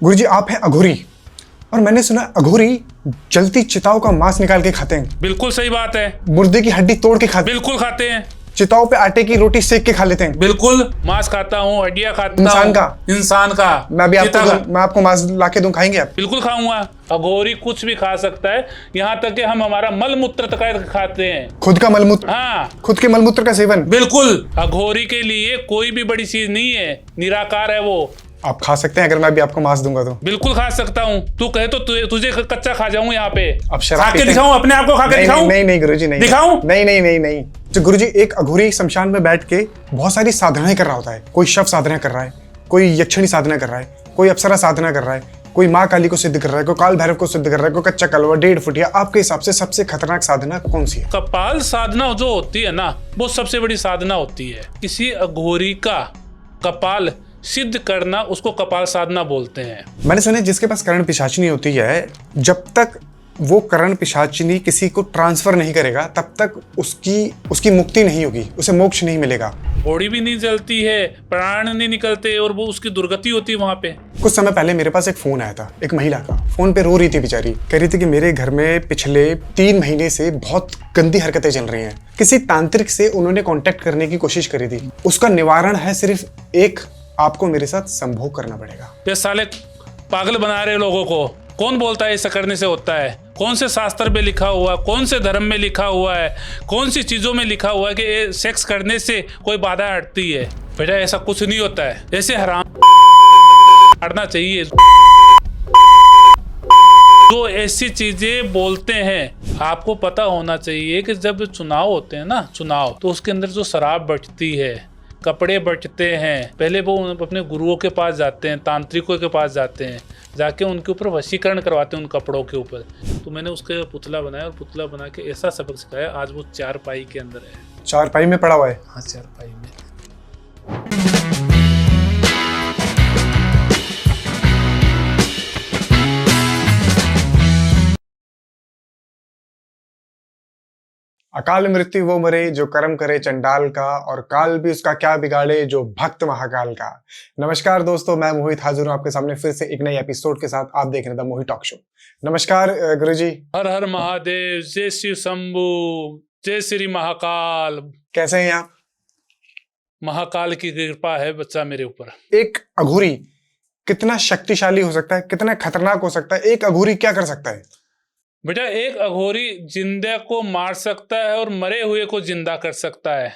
गुरुजी आप हैं अघोरी और मैंने सुना अघोरी जलती चिताओं का मांस निकाल के खाते हैं। बिल्कुल सही बात है। मुर्दे की हड्डी तोड़ के खाते हैं। बिल्कुल खाते हैं। चिताओं पे आटे की रोटी सेक के खा लेते हैं। बिल्कुल मांस खाता हूँ, हड्डियाँ खाता हूँ। इंसान का मैं आपको मांस लाके दूं, खाएंगे आप? बिल्कुल खाऊंगा। अघोरी कुछ भी खा सकता है, यहाँ तक कि हम हमारा मल मूत्र तक खाते हैं। खुद का मलमूत्र? हाँ, खुद के मलमूत्र का सेवन? बिल्कुल। अघोरी के लिए कोई भी बड़ी चीज नहीं है, निराकार है वो। आप खा सकते हैं अगर मैं भी आपको मांस दूंगा तो? बिल्कुल खा सकता हूँ। तू कहे तो तुझे कच्चा खा जाऊं यहाँ पे। अब शराब खा के दिखाऊं, अपने आप को खा के दिखाऊं? नहीं गुरुजी नहीं दिखाऊं? नहीं। तो गुरुजी एक अघोरी शमशान में बैठ के बहुत सारी साधनाएं कर रहा होता है। कोई शव साधना कर रहा है, कोई यक्षिणी साधना कर रहा है, कोई अप्सरा साधना कर रहा है, कोई माँ काली को सिद्ध कर रहा है, कोई काल भैरव को सिद्ध कर रहा है, कोई कच्चा कलवा 1.5 फुटिया। आपके हिसाब से सबसे खतरनाक साधना कौन सी है? कपाल साधना जो होती है ना, वो सबसे बड़ी साधना होती है। किसी अघोरी का कपाल सिद्ध करना, उसको कपाल साधना बोलते हैं। मैंने सुना है जिसके पास करण पिशाचिनी होती है, जब तक वो करण पिशाचिनी किसी को ट्रांसफर नहीं करेगा तब तक उसकी मुक्ति नहीं होगी, उसे मोक्ष नहीं मिलेगा। घोड़ी भी नहीं जलती है, प्राण नहीं निकलते और वो उसकी दुर्गति होती है वहां पे। कुछ समय पहले मेरे पास एक फोन आया था, एक महिला का। फोन पे रो रही थी बेचारी, कह रही थी कि मेरे घर में पिछले 3 महीने से बहुत गंदी हरकतें चल रही हैं। किसी तांत्रिक से उन्होंने कांटेक्ट करने की कोशिश करी थी, उसका निवारण है सिर्फ एक, आपको मेरे साथ संभोग करना पड़ेगा। ये साले पागल बना रहे लोगों को। कौन बोलता है ऐसा करने से होता है? कौन से शास्त्र में लिखा हुआ, कौन से धर्म में लिखा हुआ है, कौन सी चीजों में लिखा हुआ है कि सेक्स करने से कोई बाधा हटती है? बेटा ऐसा कुछ नहीं होता है। ऐसे हराम मारना चाहिए जो ऐसी चीजें बोलते हैं। आपको पता होना चाहिए कि जब चुनाव होते हैं ना, चुनाव, तो उसके अंदर जो शराब बचती है, कपड़े बचते हैं, पहले वो अपने गुरुओं के पास जाते हैं, तांत्रिकों के पास जाते हैं, जाके उनके ऊपर वशीकरण करवाते हैं उन कपड़ों के ऊपर। तो मैंने उसके पुतला बनाया और पुतला बना के ऐसा सबक सिखाया, आज वो 4 पाई के अंदर है। 4 पाई में पड़ा हुआ है? हाँ, 4 पाई में। अकाल मृत्यु वो मरे जो कर्म करे चंडाल का, और काल भी उसका क्या बिगाड़े जो भक्त महाकाल का। नमस्कार दोस्तों, मैं मोहित हाजिर हूं आपके सामने फिर से एक नई एपिसोड के साथ। आप देख रहे हैं द मोहित टॉक शो। नमस्कार गुरुजी। हर हर महादेव, जय श्री शंभू, जय श्री महाकाल। कैसे हैं आप? महाकाल की कृपा है बच्चा मेरे ऊपर। एक अघोरी कितना शक्तिशाली हो सकता है, कितना खतरनाक हो सकता है? एक अघोरी क्या कर सकता है? बेटा एक अघोरी जिंदा को मार सकता है और मरे हुए को जिंदा कर सकता है।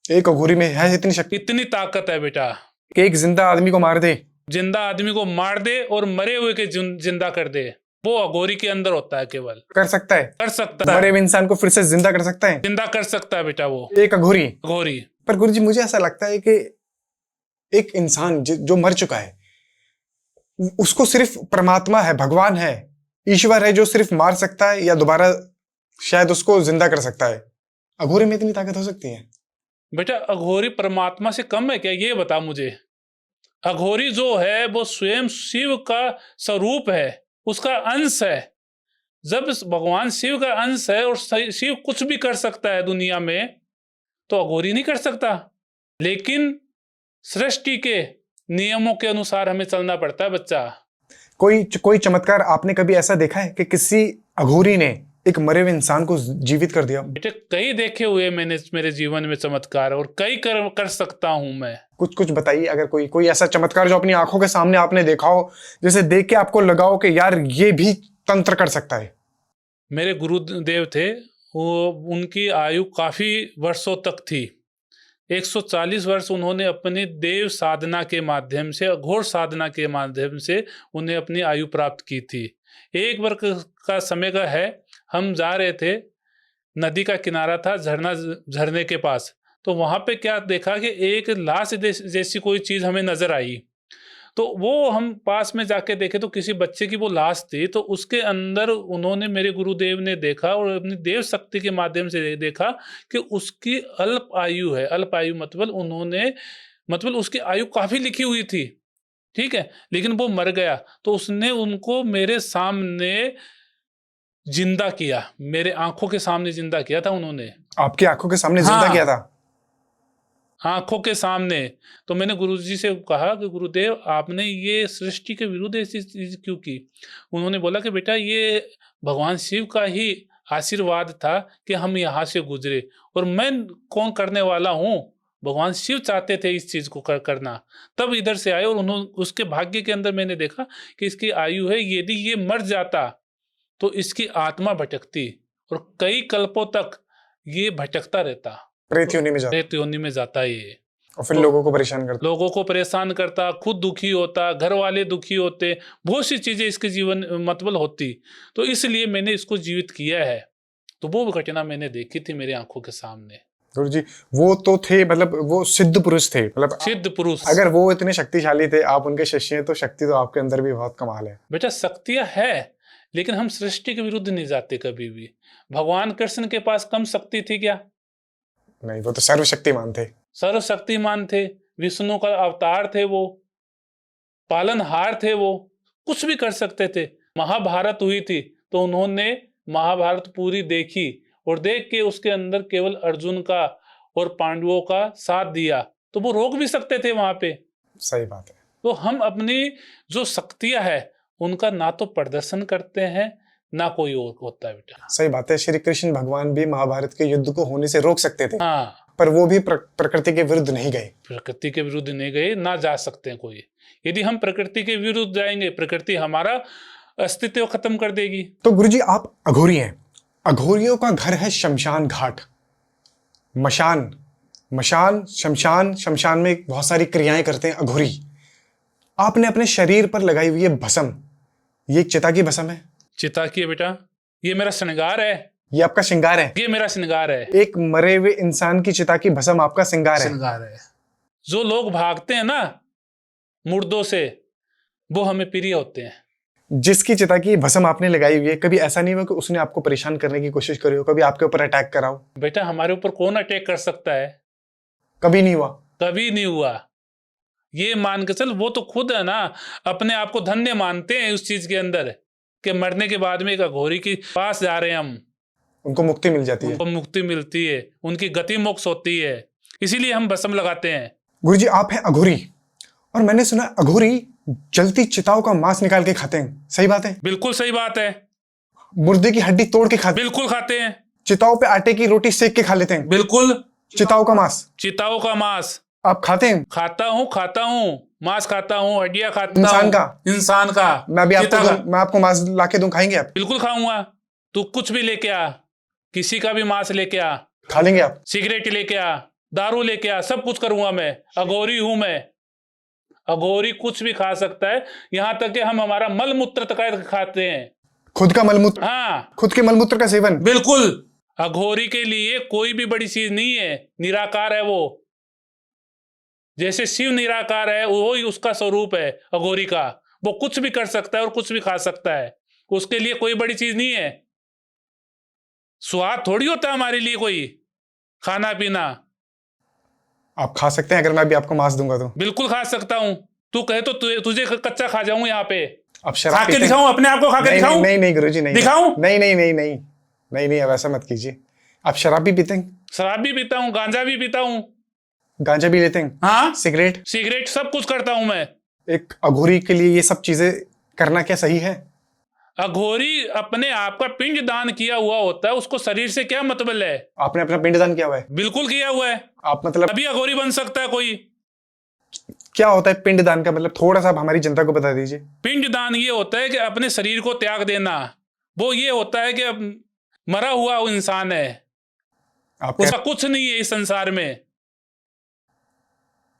एक अघोरी में है इतनी शक्ति? इतनी ताकत है बेटा कि एक जिंदा आदमी को मार दे? जिंदा आदमी को मार दे और मरे हुए के जिंदा कर दे। वो अघोरी के अंदर होता है। केवल कर सकता है? कर सकता है। मरे हुए इंसान को फिर से जिंदा कर सकता है? जिंदा कर सकता है बेटा वो एक अघोरी। अघोरी। पर गुरुजी मुझे ऐसा लगता है कि एक इंसान जो मर चुका है, उसको सिर्फ परमात्मा है, भगवान है, ईश्वर है जो सिर्फ मार सकता है या दोबारा शायद उसको जिंदा कर सकता है। अघोरी में इतनी ताकत हो सकती है? बेटा अघोरी परमात्मा से कम है क्या, ये बता मुझे। अघोरी जो है वो स्वयं शिव का स्वरूप है, उसका अंश है। जब भगवान शिव का अंश है और शिव कुछ भी कर सकता है दुनिया में, तो अघोरी नहीं कर सकता। लेकिन सृष्टि के नियमों के अनुसार हमें चलना पड़ता है बच्चा। कोई चमत्कार आपने कभी ऐसा देखा है कि किसी अघोरी ने एक मरे हुए इंसान को जीवित कर दिया? बेटे कई देखे हुए मैंने मेरे जीवन में चमत्कार, और कई कर सकता हूं मैं। कुछ बताइए, अगर कोई ऐसा चमत्कार जो अपनी आंखों के सामने आपने देखा हो, जैसे देख के आपको लगाओ कि यार ये भी तंत्र कर सकता है। मेरे गुरुदेव थे, वो उनकी आयु काफी वर्षों तक थी। 140 वर्ष उन्होंने अपनी देव साधना के माध्यम से, अघोर साधना के माध्यम से उन्हें अपनी आयु प्राप्त की थी। एक बार का समय का है, हम जा रहे थे, नदी का किनारा था, झरने के पास। तो वहां पे क्या देखा कि एक लाश जैसी कोई चीज हमें नजर आई। तो वो हम पास में जाके देखे तो किसी बच्चे की वो लाश थी। तो उसके अंदर उन्होंने, मेरे गुरुदेव ने देखा और अपनी देव शक्ति के माध्यम से देखा कि उसकी अल्प आयु है। अल्प आयु मतलब उसकी आयु काफी लिखी हुई थी, ठीक है, लेकिन वो मर गया। तो उसने उनको मेरे सामने जिंदा किया, मेरे आंखों के सामने जिंदा किया था उन्होंने। आपकी आंखों के सामने जिंदा हाँ, किया था? आंखों के सामने। तो मैंने गुरुजी से कहा कि गुरुदेव आपने ये सृष्टि के विरुद्ध ऐसी चीज क्यों की? उन्होंने बोला कि बेटा ये भगवान शिव का ही आशीर्वाद था कि हम यहाँ से गुजरे, और मैं कौन करने वाला हूँ, भगवान शिव चाहते थे इस चीज को करना, तब इधर से आए। और उन्होंने उसके भाग्य के अंदर मैंने देखा कि इसकी आयु है, यदि ये मर जाता तो इसकी आत्मा भटकती और कई कल्पों तक ये भटकता रहता, प्रेत योनि में जाता प्रेत योनि में जाता ये, और फिर तो लोगों को परेशान करता। लोगों को परेशान करता, खुद दुखी होता, घर वाले दुखी होते, बहुत सी चीजें इसके जीवन मतलब होती। तो इसलिए मैंने इसको जीवित किया है। तो वो घटना मैंने देखी थी मेरी आंखों के सामने। गुरु जी वो तो थे, मतलब वो सिद्ध पुरुष थे, मतलब सिद्ध पुरुष। अगर वो इतने शक्तिशाली थे, आप उनके शिष्य हैं, तो शक्ति तो आपके अंदर भी बहुत कमाल है। बेटा शक्तियां है, लेकिन हम सृष्टि के विरुद्ध नहीं जाते कभी भी। भगवान कृष्ण के पास कम शक्ति थी क्या? नहीं, वो तो सर्वशक्तिमान थे। सर्वशक्तिमान थे, विष्णु का अवतार थे, वो पालनहार थे, वो कुछ भी कर सकते थे। महाभारत हुई थी तो उन्होंने महाभारत पूरी देखी और देख के उसके अंदर केवल अर्जुन का और पांडवों का साथ दिया, तो वो रोक भी सकते थे वहां पे। सही बात है। तो हम अपनी जो शक्तियां है उनका ना तो प्रदर्शन करते हैं, ना कोई और होता है बेटा। सही बात है। श्री कृष्ण भगवान भी महाभारत के युद्ध को होने से रोक सकते थे, हाँ, पर वो भी प्रकृति के विरुद्ध नहीं गए। प्रकृति के विरुद्ध नहीं गए, ना जा सकते हैं कोई। यदि हम प्रकृति के विरुद्ध जाएंगे, प्रकृति हमारा अस्तित्व खत्म कर देगी। तो गुरुजी आप अघोरी हैं, अघोरियों का घर है शमशान घाट, मशान, मशान, शमशान, शमशान में बहुत सारी क्रियाएं करते हैं अघोरी। आपने अपने शरीर पर लगाई हुई है भस्म, ये एक चिता की भस्म है? चिता की है बेटा, ये मेरा श्रृंगार है, ये आपका श्रृंगार है? ये मेरा श्रृंगार है। एक मरे हुए इंसान की चिता की भस्म आपका श्रृंगार है? श्रृंगार है। जो लोग भागते हैं ना मुर्दों से, वो हमें प्रिय होते हैं। जिसकी चिता की भस्म आपने लगाई हुई है, कभी ऐसा नहीं हुआ कि उसने आपको परेशान करने की कोशिश करी हो, कभी आपके ऊपर अटैक करा हो? बेटा हमारे ऊपर कौन अटैक कर सकता है? कभी नहीं हुआ? कभी नहीं हुआ। ये मान के चल, वो तो खुद है ना, अपने आप को धन्य मानते हैं उस चीज के अंदर कि मरने के बाद में एक अघोरी के पास जा रहे हैं हम, उनको मुक्ति मिल जाती है। उनको मुक्ति मिलती है, उनकी गति मोक्ष होती है, इसीलिए हम भस्म लगाते हैं। गुरुजी आप हैं अघोरी, और मैंने सुना अघोरी जलती चिताओं का मांस निकाल के खाते हैं, सही बात है? बिल्कुल सही बात है। मुर्दे की हड्डी तोड़ के खाते हैं? बिल्कुल खाते हैं। चिताओं पे आटे की रोटी सेक के खा लेते हैं? बिल्कुल। चिताओं का मांस चिताओं का मांस आप खाते हैं? खाता हूँ, मांस खाता हूँ, हड्डियां खाता इंसान हूँ। का? इंसान का। मैं भी चिता का। मैं आपको मांस लाके दूं, खाएंगे आप? बिल्कुल खाऊंगा। तू कुछ भी लेके आ, किसी का भी मांस लेके आ, खा लेंगे आप? सिगरेट लेके आ, दारू लेके आ, सब कुछ करूंगा मैं। अघोरी हूं मैं। अघोरी कुछ भी खा सकता है, यहाँ तक कि हम हमारा मल मूत्र तक खाते हैं। खुद का मलमूत्र? हाँ, खुद के मलमूत्र का सेवन? बिल्कुल। अघोरी के लिए कोई भी बड़ी चीज नहीं है, निराकार है वो। जैसे शिव निराकार है, वो ही उसका स्वरूप है अघोरी का। वो कुछ भी कर सकता है और कुछ भी खा सकता है, उसके लिए कोई बड़ी चीज नहीं है। स्वाद थोड़ी होता है हमारे लिए कोई खाना पीना। आप खा सकते हैं अगर मैं भी आपको मांस दूंगा तो? बिल्कुल खा सकता हूँ। तू कहे तो तुझे कच्चा खा जाऊं यहाँ पे। आप खा शराब के पीते हैं? दिखाऊं, अपने आप को खा के नहीं दिखाऊं? नहीं नहीं गुरुजी, नहीं दिखाऊं? नहीं नहीं नहीं नहीं नहीं नहीं, अब ऐसा मत कीजिए। आप शराब भी पीते हैं? शराब भी पीता हूँ, गांजा भी पीता हूँ। गांजा भी लेते हैं? हाँ, सिगरेट? सिगरेट, सब कुछ करता हूं मैं। एक अघोरी के लिए ये सब चीजें करना क्या सही है? अघोरी अपने आप का पिंड दान किया हुआ होता है, उसको शरीर से क्या मतलब है? आपने अपना पिंडदान किया हुआ है? बिल्कुल किया हुआ है। आप मतलब अभी अघोरी बन सकता है कोई। क्या होता है पिंडदान का मतलब? थोड़ा सा आप हमारी जनता को बता दीजिए। पिंड दान ये होता है कि अपने शरीर को त्याग देना। वो ये होता है कि अब मरा हुआ वो इंसान है, आप उसका कुछ नहीं है इस संसार में।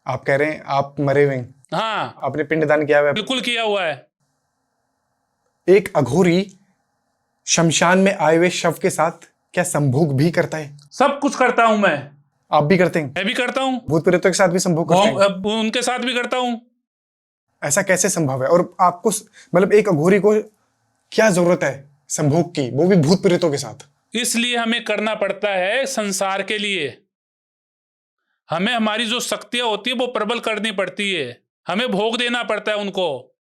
आप कह रहे हैं आप मरे हुए हैं, हाँ, आपने पिंडदान किया हुआ है? बिल्कुल किया हुआ है। एक अघोरी शमशान में आए हुए शव के साथ क्या संभोग भी करता है? सब कुछ करता हूं मैं। आप भी करते हैं? मैं भी करता हूँ, भूत प्रेतों के साथ भी संभोग करते हैं? उनके साथ भी करता हूँ। ऐसा कैसे संभव है? और आपको मतलब एक अघोरी को क्या जरूरत है संभोग की, वो भी भूत प्रेतों के साथ? इसलिए हमें करना पड़ता है संसार के लिए। हमें हमारी जो शक्तियां होती है वो प्रबल करनी पड़ती है, हमें भोग देना पड़ता है उनको,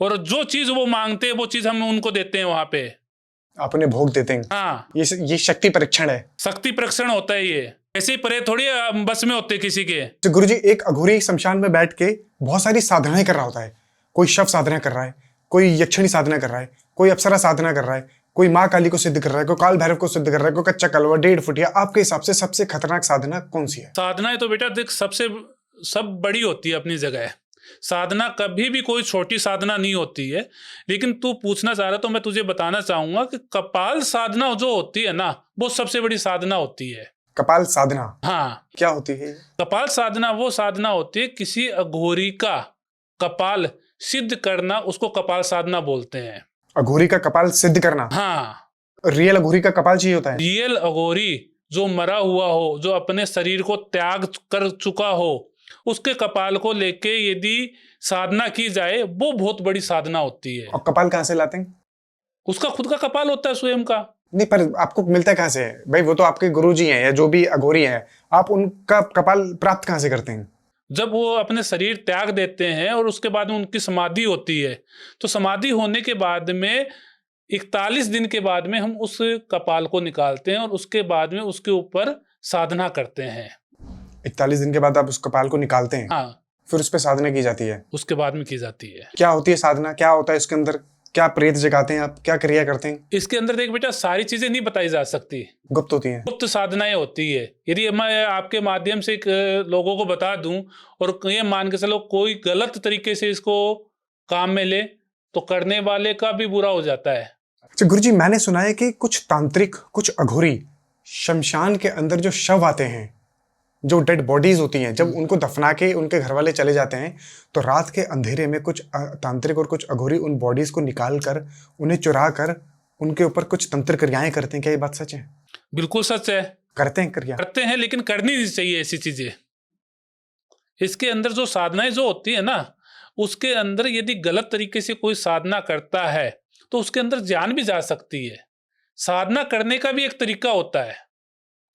और जो चीज वो मांगते हैं वो चीज हम उनको देते हैं वहां पे। आप उन्हें भोग देते हैं? हाँ, ये शक्ति परीक्षण है। शक्ति परीक्षण होता है ये। ऐसे ही प्रेत थोड़ी बस में होते किसी के। तो गुरुजी एक अघोरी शमशान में बैठ के बहुत सारी साधनाएं कर रहा होता है। कोई शव साधना कर रहा है, कोई यक्षिणी साधना कर रहा है, कोई अप्सरा साधना कर रहा है, कोई माँ काली को सिद्ध कर रहा है, कोई काल भैरव को सिद्ध कर रहा है, कोई कच्चा कलवा 1.5 फुटिया। आपके हिसाब से सबसे खतरनाक साधना कौन सी है? साधनाएं तो बेटा देख सब बड़ी होती है अपनी जगह। साधना कभी भी कोई छोटी साधना नहीं होती है। लेकिन तू पूछना चाह रहा तो मैं तुझे बताना चाहूंगा कि कपाल साधना जो होती है ना, वो सबसे बड़ी साधना होती है। कपाल साधना? हाँ। क्या होती है? कपाल साधना वो साधना होती है, किसी अघोरी का कपाल सिद्ध करना, उसको कपाल साधना बोलते हैं। अघोरी का कपाल सिद्ध करना? हाँ। रियल अघोरी का कपाल चाहिए होता है? रियल अघोरी जो मरा हुआ हो, जो अपने शरीर को त्याग कर चुका हो, उसके कपाल को लेके यदि साधना की जाए, वो बहुत बड़ी साधना होती है। और कपाल कहाँ से लाते हैं? उसका खुद का कपाल होता है, स्वयं का। नहीं, पर आपको मिलता कहाँ से है भाई? वो तो आपके गुरुजी हैं या जो भी अघोरी हैं, आप उनका कपाल प्राप्त कहाँ से करते हैं? जब वो अपने शरीर त्याग देते हैं और उसके बाद में उनकी समाधि होती है, तो समाधि होने के बाद में 41 दिन के बाद में हम उस कपाल को निकालते हैं और उसके बाद में उसके ऊपर साधना करते हैं। 41 दिन के बाद आप उस कपाल को निकालते हैं? हाँ। फिर उस पर साधना की जाती है? उसके बाद में की जाती है। क्या होती है साधना? क्या होता है इसके अंदर? क्या प्रेत जगाते हैं आप? क्या क्रिया करते हैं? इसके अंदर देख बेटा, सारी चीजें नहीं बताई जा सकती, गुप्त होती हैं। गुप्त साधनाएं होती है। यदि मैं आपके माध्यम से लोगों को बता दूं और ये मान के चलो कोई गलत तरीके से इसको काम में ले, तो करने वाले का भी बुरा हो जाता है। अच्छा गुरुजी, मैंने सुना है कि कुछ तांत्रिक, कुछ अघोरी शमशान के अंदर जो शव आते हैं, जो डेड बॉडीज होती हैं, जब उनको दफना के उनके घर वाले चले जाते हैं, तो रात के अंधेरे में कुछ तांत्रिक और कुछ अघोरी उन बॉडीज को निकाल कर, उन्हें चुरा कर, उनके ऊपर कुछ तंत्र क्रियाएं करते हैं। क्या ये बात सच है? बिल्कुल सच है। करते हैं क्रिया? करते हैं, लेकिन करनी नहीं चाहिए ऐसी चीजें। इसके अंदर जो साधनाएं जो होती है ना, उसके अंदर यदि गलत तरीके से कोई साधना करता है तो उसके अंदर जान भी जा सकती है। साधना करने का भी एक तरीका होता है।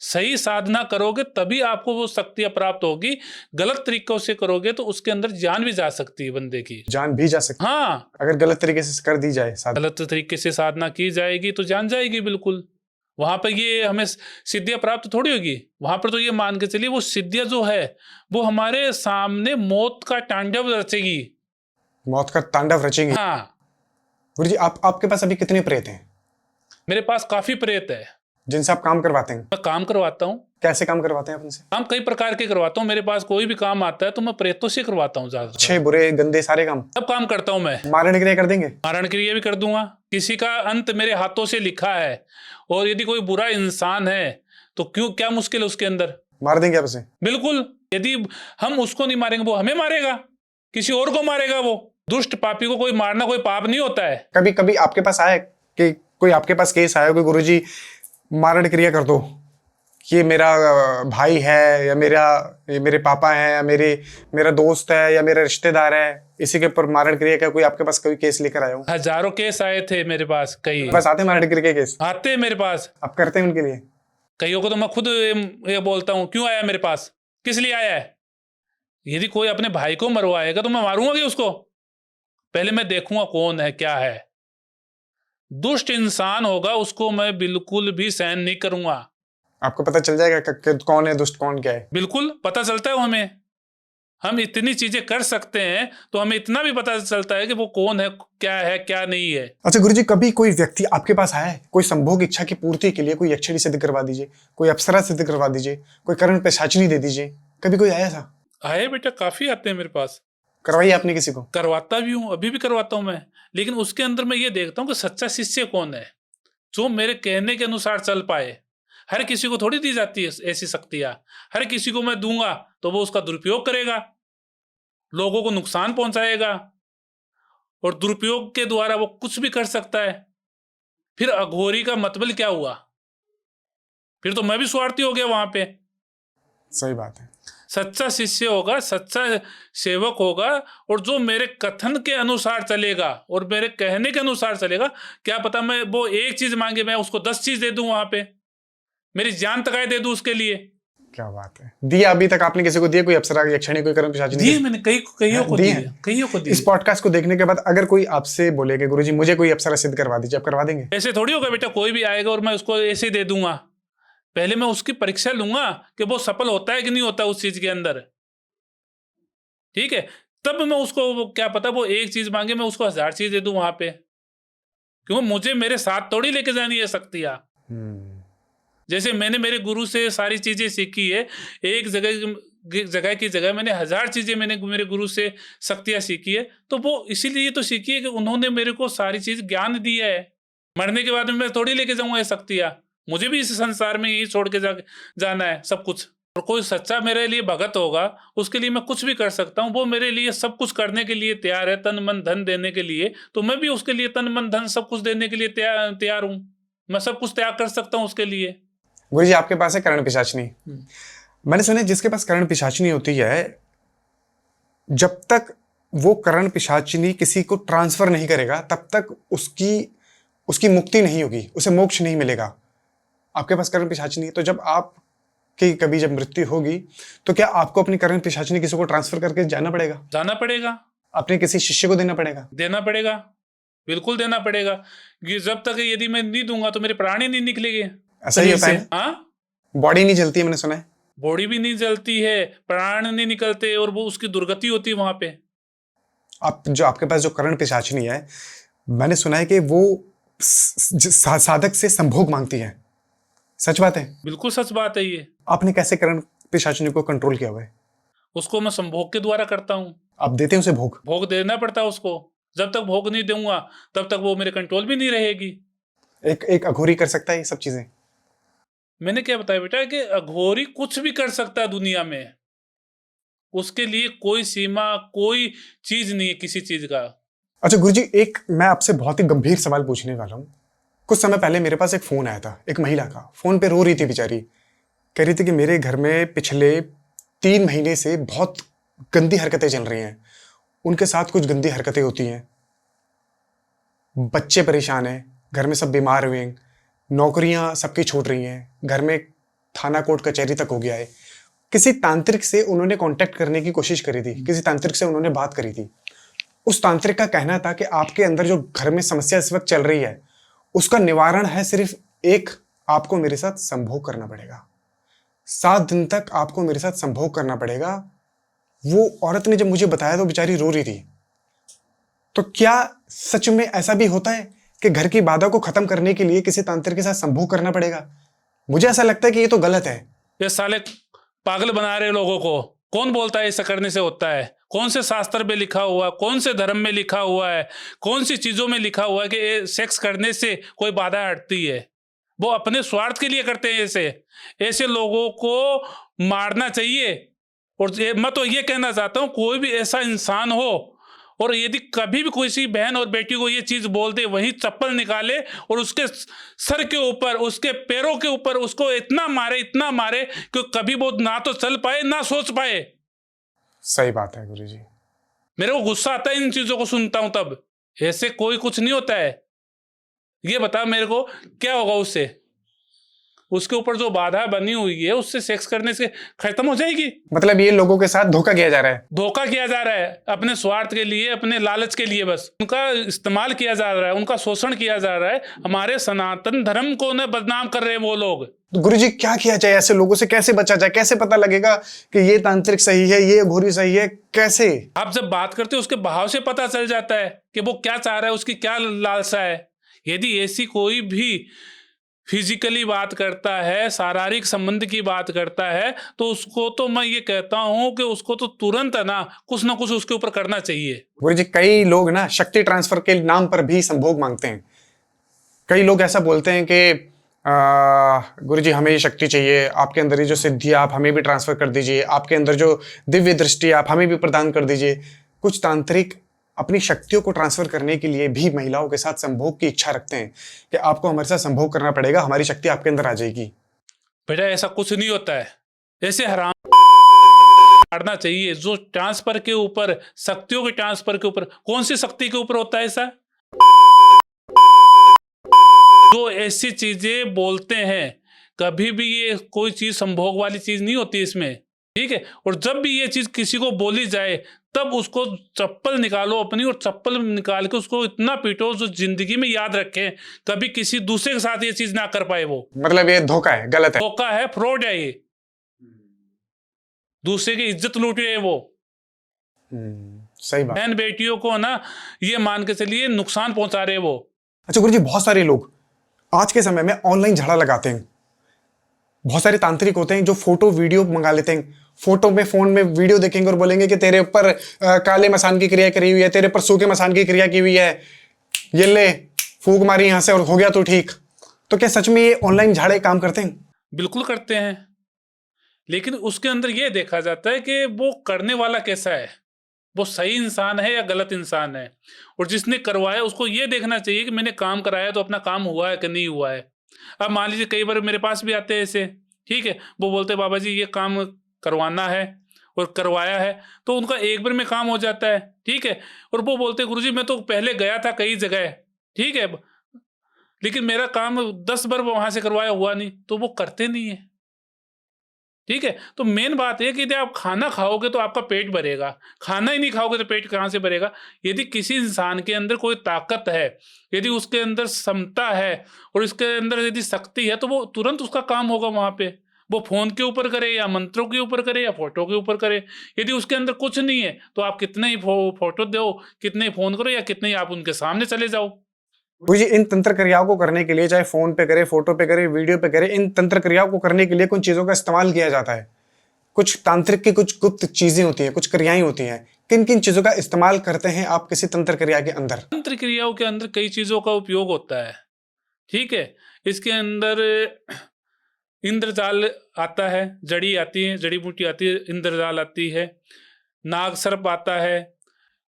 सही साधना करोगे तभी आपको वो शक्तियां प्राप्त होगी। गलत तरीकों से करोगे तो उसके अंदर जान भी जा सकती है बंदे की। जान भी जा सकती है? हाँ। अगर गलत तरीके से कर दी जाए साधना? गलत तरीके से साधना की जाएगी तो जान जाएगी बिल्कुल। वहां पर ये हमें सिद्धियां प्राप्त थोड़ी होगी। वहां पर तो ये मान के चलिए, वो सिद्धियां जो है वो हमारे सामने मौत का तांडव रचेगी। मौत का तांडव रचेंगे? हाँ। गुरुजी, आपके पास अभी कितने प्रेत हैं? मेरे पास काफी प्रेत है जिनसे आप काम करवाते हैं? मैं काम करवाता हूँ। कैसे काम करवाते हैं आप उनसे? काम कई प्रकार के करवाता हूँ। मेरे पास कोई भी काम आता है तो मैं प्रेतों से करवाता हूँ। ज्यादा अच्छे बुरे गंदे सारे काम? सब काम करता हूँ मैं। मारण क्रिया कर देंगे? मारण क्रिया भी कर दूंगा। किसी का अंत मेरे हाथों से लिखा है, और यदि कोई बुरा इंसान है तो क्या मुश्किल है उसके अंदर? मार देंगे आप उसे? बिल्कुल। यदि हम उसको नहीं मारेंगे, वो हमें मारेगा, किसी और को मारेगा। वो दुष्ट पापी को कोई मारना कोई पाप नहीं होता है। कभी कभी आपके पास आया कि कोई आपके पास केस आया, कोई गुरुजी मारण क्रिया कर दो, ये मेरा भाई है या ये मेरे पापा है या मेरा दोस्त है या मेरा रिश्तेदार है, इसी के ऊपर मारण क्रिया का कोई आपके पास कोई केस लेकर आया हो? हजारों केस आए थे मेरे पास। कई बस आते मारण क्रिया के केस? आते हैं मेरे पास। आप करते हैं उनके लिए? कईयों को तो मैं खुद ये बोलता हूँ, क्यों आया मेरे पास, किस लिए आया है। यदि कोई अपने भाई को मरवाएगा तो मैं मारूंगा कि उसको? पहले मैं देखूंगा कौन है, क्या है। दुष्ट इंसान होगा उसको मैं बिल्कुल भी सहन नहीं करूंगा। आपको पता चल जाएगा कि कौन है दुष्ट, कौन क्या है? बिल्कुल पता चलता है हमें। हम इतनी चीजें कर सकते हैं तो हमें इतना भी पता चलता है कि वो कौन है, क्या नहीं है। अच्छा गुरुजी, कभी कोई व्यक्ति आपके पास आया है कोई संभोग इच्छा की पूर्ति के लिए? कोई यक्षिणी सिद्ध करवा दीजिए, कोई अप्सरा सिद्ध करवा दीजिए, कोई कर्ण पिशाचिनी दे दीजिए, कभी कोई आया था? आए बेटा, काफी आते हैं मेरे पास। करवाइए आपने किसी को? करवाता भी हूँ, अभी भी करवाता हूँ मैं। लेकिन उसके अंदर मैं ये देखता हूँ कि सच्चा शिष्य कौन है, जो मेरे कहने के अनुसार चल पाए। हर किसी को थोड़ी दी जाती है ऐसी शक्तियां। हर किसी को मैं दूंगा तो वो उसका दुरुपयोग करेगा, लोगों को नुकसान पहुंचाएगा, और दुरुपयोग के द्वारा वो कुछ भी कर सकता है। फिर अघोरी का मतलब क्या हुआ? फिर तो मैं भी स्वार्थी हो गया वहां पे। सही बात है। सच्चा शिष्य होगा, सच्चा सेवक होगा, और जो मेरे कथन के अनुसार चलेगा और मेरे कहने के अनुसार चलेगा। क्या पता मैं वो एक चीज मांगे, मैं उसको 10 चीज दे दूं, वहां पे मेरी जान तक दे दूं उसके लिए। क्या बात है। दिया अभी तक आपने किसी को दिया? कोई अप्सरा, यक्षिणी, कोई कर्ण पिशाचिनी दिए? मैंने कईयों को दिए। इस पॉडकास्ट को देखने के बाद अगर कोई आपसे बोले कि गुरुजी मुझे कोई अप्सरा सिद्ध करवा दीजिए, आप करवा देंगे? ऐसे थोड़ी होगा बेटा, कोई भी आएगा और मैं उसको ऐसे दे दूंगा। पहले मैं उसकी परीक्षा लूंगा कि वो सफल होता है कि नहीं होता उस चीज के अंदर। ठीक है, तब मैं उसको, क्या पता वो एक चीज मांगे मैं उसको 1000 चीज दे दूं वहां पे, क्योंकि मुझे मेरे साथ थोड़ी लेके जानी है शक्तियां। जैसे मैंने मेरे गुरु से सारी चीजें सीखी है, एक जगह की जगह मैंने 1000 चीजें मैंने मेरे गुरु से शक्तियां सीखी है, तो वो इसीलिए तो सीखी है कि उन्होंने मेरे को सारी चीज ज्ञान दिया है। मरने के बाद में मैं थोड़ी लेके जाऊंगा ये शक्तियां, मुझे भी इस संसार में यही छोड़ के जाना है सब कुछ। और कोई सच्चा मेरे लिए भगत होगा, उसके लिए मैं कुछ भी कर सकता हूँ, वो मेरे लिए सब कुछ करने के लिए तैयार है, तन मन धन देने के लिए, तो मैं भी उसके लिए तन मन धन सब कुछ देने के लिए तैयार हूँ। मैं सब कुछ त्याग कर सकता हूँ उसके लिए। गुरु जी आपके पास है करण पिशाचनी। मैंने सुना है जिसके पास करण पिशाचनी होती है, जब तक वो करण पिशाचनी किसी को ट्रांसफर नहीं करेगा तब तक उसकी मुक्ति नहीं होगी, उसे मोक्ष नहीं मिलेगा। आपके पास करण पिशाचनी है, तो जब आपकी कभी जब मृत्यु होगी तो क्या आपको अपनी करण पिशाचनी किसी को ट्रांसफर करके जाना पड़ेगा? जाना पड़ेगा, अपने किसी शिष्य को देना पड़ेगा? देना पड़ेगा, बिल्कुल देना पड़ेगा। कि जब तक यदि मैं नहीं दूंगा तो मेरे प्राण ही नहीं निकलेंगे। ऐसा ही होता है? हाँ, बॉडी नहीं जलती है, मैंने सुना है। बॉडी भी नहीं जलती है, प्राण नहीं निकलते, और वो उसकी दुर्गति होती है वहां पे। आपके पास जो करण पिशाचनी है, मैंने सुना है कि वो साधक से संभोग मांगती है, सच बात है? बिल्कुल सच बात है ये। आपने कैसे करण पिशाचनी को कंट्रोल किया हुआ है? उसको मैं संभोग के द्वारा करता हूँ। आप देते हैं उसे भोग? भोग देना पड़ता है उसको, जब तक भोग नहीं दूंगा तब तक वो मेरे कंट्रोल भी नहीं रहेगी। एक अघोरी कर सकता है ये सब चीजें? मैंने क्या बताया बेटा कि अघोरी कुछ भी कर सकता है दुनिया में, उसके लिए कोई सीमा, कोई चीज नहीं है किसी चीज का। अच्छा गुरुजी, एक मैं आपसे बहुत ही गंभीर सवाल पूछने वाला हूँ। कुछ समय पहले मेरे पास एक फोन आया था, एक महिला का। फोन पे रो रही थी बेचारी, कह रही थी कि मेरे घर में पिछले 3 महीने से बहुत गंदी हरकतें चल रही हैं, उनके साथ कुछ गंदी हरकतें होती हैं, बच्चे परेशान हैं, घर में सब बीमार हुए हैं, नौकरियां सबकी छूट रही हैं, घर में थाना कोर्ट कचहरी तक हो गया है। किसी तांत्रिक से उन्होंने कांटेक्ट करने की कोशिश करी थी, किसी तांत्रिक से उन्होंने बात करी थी। उस तांत्रिक का कहना था कि आपके अंदर जो घर में समस्या इस वक्त चल रही है उसका निवारण है सिर्फ एक, आपको मेरे साथ संभोग करना पड़ेगा। 7 दिन तक आपको मेरे साथ संभोग करना पड़ेगा। वो औरत ने जब मुझे बताया तो बेचारी रो रही थी। तो क्या सच में ऐसा भी होता है कि घर की बाधा को खत्म करने के लिए किसी तांत्रिक के साथ संभोग करना पड़ेगा? मुझे ऐसा लगता है कि ये तो गलत है। ये साले पागल बना रहे लोगों को। कौन बोलता है ऐसा करने से होता है? कौन से शास्त्र में लिखा हुआ, कौन से धर्म में लिखा हुआ है, कौन सी चीजों में लिखा हुआ है कि सेक्स करने से कोई बाधा हटती है? वो अपने स्वार्थ के लिए करते हैं। ऐसे लोगों को मारना चाहिए। और मैं तो ये कहना चाहता हूँ, कोई भी ऐसा इंसान हो और यदि कभी भी किसी बहन और बेटी को ये चीज बोल दे, वही चप्पल निकाले और उसके सर के ऊपर, उसके पैरों के ऊपर उसको इतना मारे कि कभी वो ना तो चल पाए ना सोच पाए। सही बात है गुरुजी। मेरे को गुस्सा आता है इन चीजों को सुनता हूं तब। ऐसे कोई कुछ नहीं होता है। ये बता मेरे को क्या होगा उससे? उसके ऊपर जो बाधा बनी हुई है उससे सेक्स करने से खत्म हो जाएगी। मतलब ये लोगों के साथ धोखा किया जा रहा है? धोखा किया जा रहा है अपने स्वार्थ के लिए, अपने लालच के लिए। बस उनका इस्तेमाल किया जा रहा है, उनका शोषण किया जा रहा है। हमारे सनातन धर्म को न बदनाम कर रहे हैं वो लोग। तो गुरुजी क्या किया जाए? ऐसे लोगों से कैसे बचा जाए? कैसे पता लगेगा कि ये तांत्रिक सही है, ये घोरी सही है? कैसे? आप जब बात करते हो उसके भाव से पता चल जाता है कि वो क्या चाह रहा है, उसकी क्या लालसा है। यदि ऐसी कोई भी फिजिकली बात करता है, शारीरिक संबंध की बात करता है, तो उसको तो मैं ये कहता हूं कि उसको तो तुरंत है ना कुछ उसके ऊपर करना चाहिए। गुरुजी कई लोग ना शक्ति ट्रांसफर के नाम पर भी संभोग मांगते हैं। कई लोग ऐसा बोलते हैं कि गुरुजी हमें ये शक्ति चाहिए, आपके अंदर ये जो सिद्धि आप हमें भी ट्रांसफर कर दीजिए, आपके अंदर जो दिव्य दृष्टि आप हमें भी प्रदान कर दीजिए। कुछ तांत्रिक अपनी शक्तियों को ट्रांसफर करने के लिए भी महिलाओं के साथ संभोग की इच्छा रखते हैं कि आपको हमारे साथ संभोग करना पड़ेगा, हमारी शक्ति आपके अंदर आ जाएगी। बेटा ऐसा कुछ नहीं होता है। ऐसे हराम मारना चाहिए। जो ट्रांसफर के ऊपर, शक्तियों के ट्रांसफर के ऊपर, कौन सी शक्ति के ऊपर होता है ऐसा? जो ऐसी चीजें बोलते हैं, कभी भी ये कोई चीज संभोग वाली चीज नहीं होती इसमें। ठीक है। और जब भी ये चीज किसी को बोली जाए तब उसको चप्पल निकालो अपनी, और चप्पल निकाल के उसको इतना पीटो जो जिंदगी में याद रखे, कभी किसी दूसरे के साथ ये चीज ना कर पाए। वो मतलब ये धोखा है, गलत है। धोखा है, फ्रॉड है, ये दूसरे की इज्जत लूट रहे हैं वो। सही बात। बहन बेटियों को ना ये मान के चलिए नुकसान पहुंचा रहे हैं वो। अच्छा गुरुजी, बहुत सारे लोग आज के समय में ऑनलाइन झगड़ा लगाते हैं। बहुत सारे तांत्रिक होते हैं जो फोटो वीडियो मंगा लेते हैं, फोटो में फोन में वीडियो देखेंगे और बोलेंगे कि तेरे ऊपर काले मसान की क्रिया करी हुई है, तेरे ऊपर सूखे मसान की क्रिया की हुई है, ये ले फूक मारी यहां से और हो गया तो ठीक। तो क्या सच में ये ऑनलाइन झाड़े काम करते हैं? बिल्कुल करते हैं, लेकिन उसके अंदर ये देखा जाता है कि वो करने वाला कैसा है, वो सही इंसान है या गलत इंसान है। और जिसने करवाया उसको ये देखना चाहिए कि मैंने काम कराया तो अपना काम हुआ है कि नहीं हुआ है। अब मान लीजिए कई बार मेरे पास भी आते हैं ऐसे, ठीक है, वो बोलते हैं बाबा जी ये काम करवाना है, और करवाया है तो उनका एक बार में काम हो जाता है, ठीक है। और वो बोलते हैं गुरुजी मैं तो पहले गया था कई जगह, ठीक है, लेकिन मेरा काम 10 बार वहां से करवाया हुआ नहीं, तो वो करते नहीं है, ठीक है। तो मेन बात है कि यदि आप खाना खाओगे तो आपका पेट भरेगा, खाना ही नहीं खाओगे तो पेट कहाँ से भरेगा। यदि किसी इंसान के अंदर कोई ताकत है, यदि उसके अंदर क्षमता है और इसके अंदर यदि शक्ति है, तो वो तुरंत उसका काम होगा वहां पे। वो फोन के ऊपर करे या मंत्रों के ऊपर करे या फोटो के ऊपर करे। यदि उसके अंदर कुछ नहीं है तो आप कितने ही फोटो दो, कितने ही फोन करो, या कितने ही आप उनके सामने चले जाओ। गुरुजी, इन तंत्र क्रियाओं को करने के लिए, चाहे फोन पे करे, फोटो पे करे, वीडियो पे करे, इन तंत्र क्रियाओं को करने के लिए कुछ चीजों का इस्तेमाल किया जाता है। कुछ तांत्रिक की कुछ गुप्त चीजें होती हैं, कुछ क्रियाएं होती हैं। किन किन चीजों का इस्तेमाल करते हैं आप किसी तंत्र क्रिया के अंदर? तंत्र क्रियाओं के अंदर कई चीजों का उपयोग होता है, ठीक है। इसके अंदर इंद्रजाल आता है, जड़ी आती है, जड़ी बूटी आती है, इंद्रजाल आती है, नाग सर्प आता है,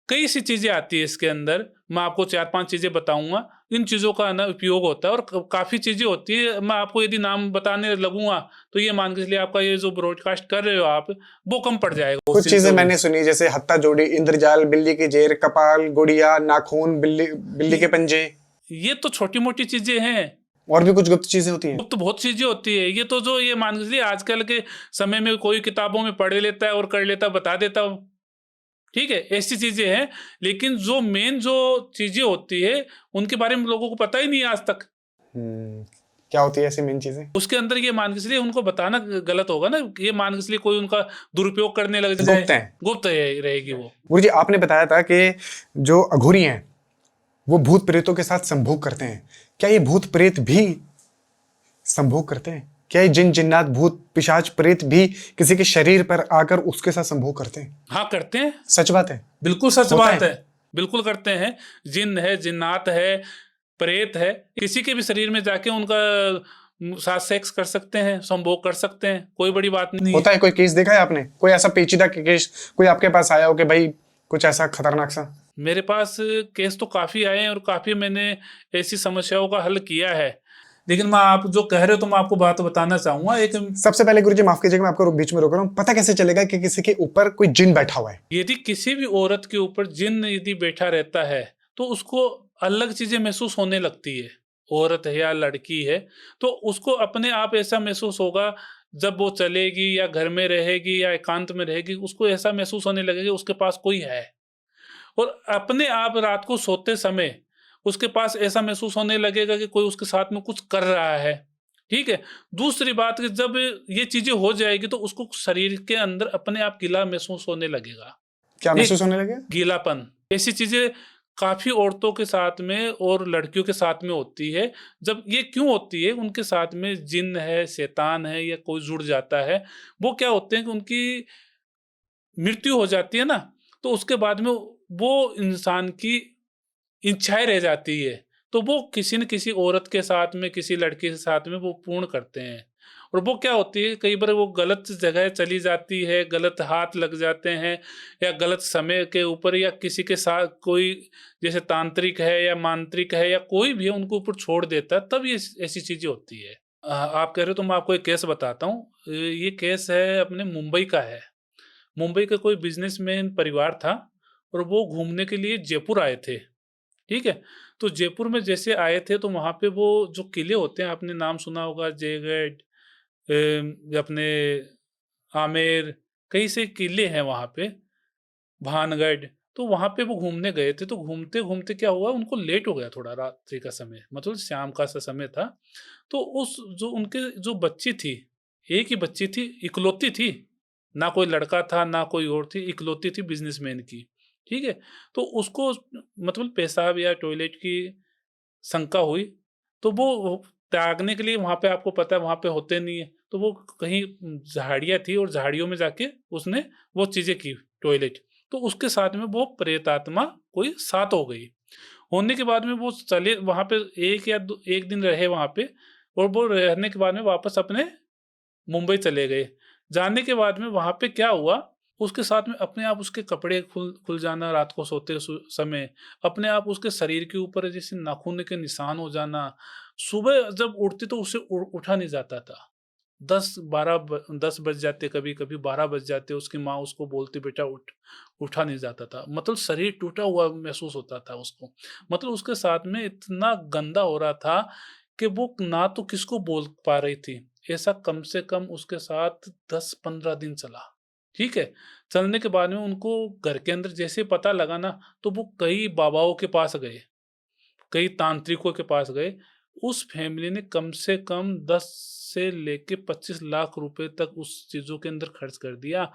कई सी चीजें आती है इसके अंदर। मैं आपको 4-5 चीजें बताऊंगा, इन चीजों का ना उपयोग होता है। और काफी चीजें होती है, मैं आपको यदि नाम बताने लगूंगा तो ये मान के चलिए आपका ये जो ब्रॉडकास्ट कर रहे हो आप, वो कम पड़ जाएगा। कुछ चीजें मैंने सुनी, जैसे हत्ता जोड़ी, इंद्रजाल, बिल्ली की जेर, कपाल, गुड़िया, नाखून, बिल्ली बिल्ली के पंजे। ये तो छोटी मोटी चीजें हैं, और भी कुछ गुप्त चीजें होती हैं। तो बहुत चीजें होती है। ये तो जो ये मान के चलिए आजकल के समय में कोई किताबों में पढ़ लेता है और कर लेता, बता देता हूँ, ठीक है, ऐसी चीजें हैं। लेकिन जो मेन जो चीजें होती है उनके बारे में लोगों को पता ही नहीं है आज तक। क्या होती है ऐसी मेन चीजें? उसके अंदर ये मान के चलिए उनको बताना गलत होगा ना, ये मान के चलिए कोई उनका दुरुपयोग करने लग जाए, गुप्त है, गुप्त रहेगी वो। गुरुजी आपने बताया था कि जो अघोरी हैं वो भूत प्रेतों के साथ संभोग करते हैं। क्या ये भूत प्रेत भी संभोग करते हैं? क्या ये जिन जिन्नात भूत पिशाच प्रेत भी किसी के शरीर पर आकर उसके साथ संभोग करते हैं? हाँ करते हैं, सच बात है? बिल्कुल सच होता बात है? है, बिल्कुल करते हैं। जिन है, जिन्नात है, प्रेत है, किसी के भी शरीर में जाके उनका साथ सेक्स कर सकते हैं, संभोग कर सकते हैं, कोई बड़ी बात नहीं होता है। कोई केस देखा है आपने, कोई ऐसा पेचीदा केस कोई आपके पास आया हो कि भाई कुछ ऐसा खतरनाक सा? मेरे पास केस तो काफी आए हैं और काफी मैंने ऐसी समस्याओं का हल किया है। लेकिन मैं आप जो कह रहे हो तो मैं आपको बात बताना चाहूंगा एक। सबसे पहले गुरुजी माफ कीजिएगा, मैं आपको बीच में रोक रहा हूँ। पता कैसे चलेगा कि किसी के ऊपर कोई जिन बैठा हुआ है? यदि किसी भी औरत के ऊपर जिन यदि बैठा रहता है तो उसको अलग चीजें महसूस होने लगती है। औरत है या लड़की है तो उसको अपने आप ऐसा महसूस होगा, जब वो चलेगी या घर में रहेगी या एकांत में रहेगी, उसको ऐसा महसूस होने लगेगा उसके पास कोई है। और अपने आप रात को सोते समय उसके पास ऐसा महसूस होने लगेगा कि कोई उसके साथ में कुछ कर रहा है, ठीक है। दूसरी बात कि जब ये चीजें हो जाएगी तो उसको शरीर के अंदर अपने आप गीला महसूस होने लगेगा। क्या महसूस होने लगे? गीलापन, ऐसी चीजें काफी औरतों के साथ में और लड़कियों के साथ में होती है। जब ये क्यों होती है, उनके साथ में जिन है, शैतान है या कोई जुड़ जाता है। वो क्या होते हैं कि उनकी मृत्यु हो जाती है ना, तो उसके बाद में वो इंसान की इच्छाएं रह जाती है, तो वो किसी न किसी औरत के साथ में, किसी लड़के के साथ में वो पूर्ण करते हैं। और वो क्या होती है, कई बार वो गलत जगह चली जाती है, गलत हाथ लग जाते हैं या गलत समय के ऊपर, या किसी के साथ कोई जैसे तांत्रिक है या मांत्रिक है या कोई भी है उनको ऊपर छोड़ देता है, तब ये ऐसी चीजें होती है। आप कह रहे हो तो मैं आपको एक केस बताता हूँ। ये केस है अपने मुंबई का है। मुंबई का कोई बिजनेसमैन परिवार था और वो घूमने के लिए जयपुर आए थे, ठीक है। तो जयपुर में जैसे आए थे तो वहाँ पे वो जो किले होते हैं, आपने नाम सुना होगा, जयगढ़, अपने आमेर, कई से किले हैं वहाँ पे। भानगढ़, तो वहां पे वो घूमने गए थे। तो घूमते घूमते क्या हुआ, उनको लेट हो गया थोड़ा, रात्रि का समय, मतलब शाम का सा समय था। तो उस जो उनके जो बच्ची थी, एक ही बच्ची थी, इकलौती थी, ना कोई लड़का था ना कोई और थी, इकलौती थी बिजनेसमैन की, ठीक है। तो उसको मतलब पेशाब या टॉयलेट की शंका हुई, तो वो त्यागने के लिए, वहां पे आपको पता है वहां पे होते नहीं है, तो वो कहीं झाड़ियाँ थी और झाड़ियों में जाके उसने वो चीजें की, टॉयलेट। तो उसके साथ में वो प्रेत आत्मा कोई साथ हो गई। होने के बाद में वो चले वहां पे, एक दिन रहे वहां पे, और वो रहने के बाद में वापस अपने मुंबई चले गए। जाने के बाद में वहां पे क्या हुआ, उसके साथ में अपने आप उसके कपड़े खुल खुल जाना रात को सोते समय, अपने आप उसके शरीर के ऊपर जैसे नाखून के निशान हो जाना। सुबह जब उठती तो उसे उठा नहीं जाता था। 10 बज जाते, कभी कभी 12 बज जाते, उसकी माँ उसको बोलती बेटा उठ, उठा नहीं जाता था, मतलब शरीर टूटा हुआ महसूस होता था उसको। मतलब उसके साथ में इतना गंदा हो रहा था कि वो ना तो किसको बोल पा रही थी। ऐसा कम से कम उसके साथ 10-15 दिन चला, ठीक है। चलने के बाद में उनको घर के अंदर जैसे पता लगा ना, तो वो कई बाबाओं के पास गए, कई तांत्रिकों के पास गए। उस फैमिली ने कम से कम 10 से लेके 25 लाख रुपए तक उस चीजों के अंदर खर्च कर दिया।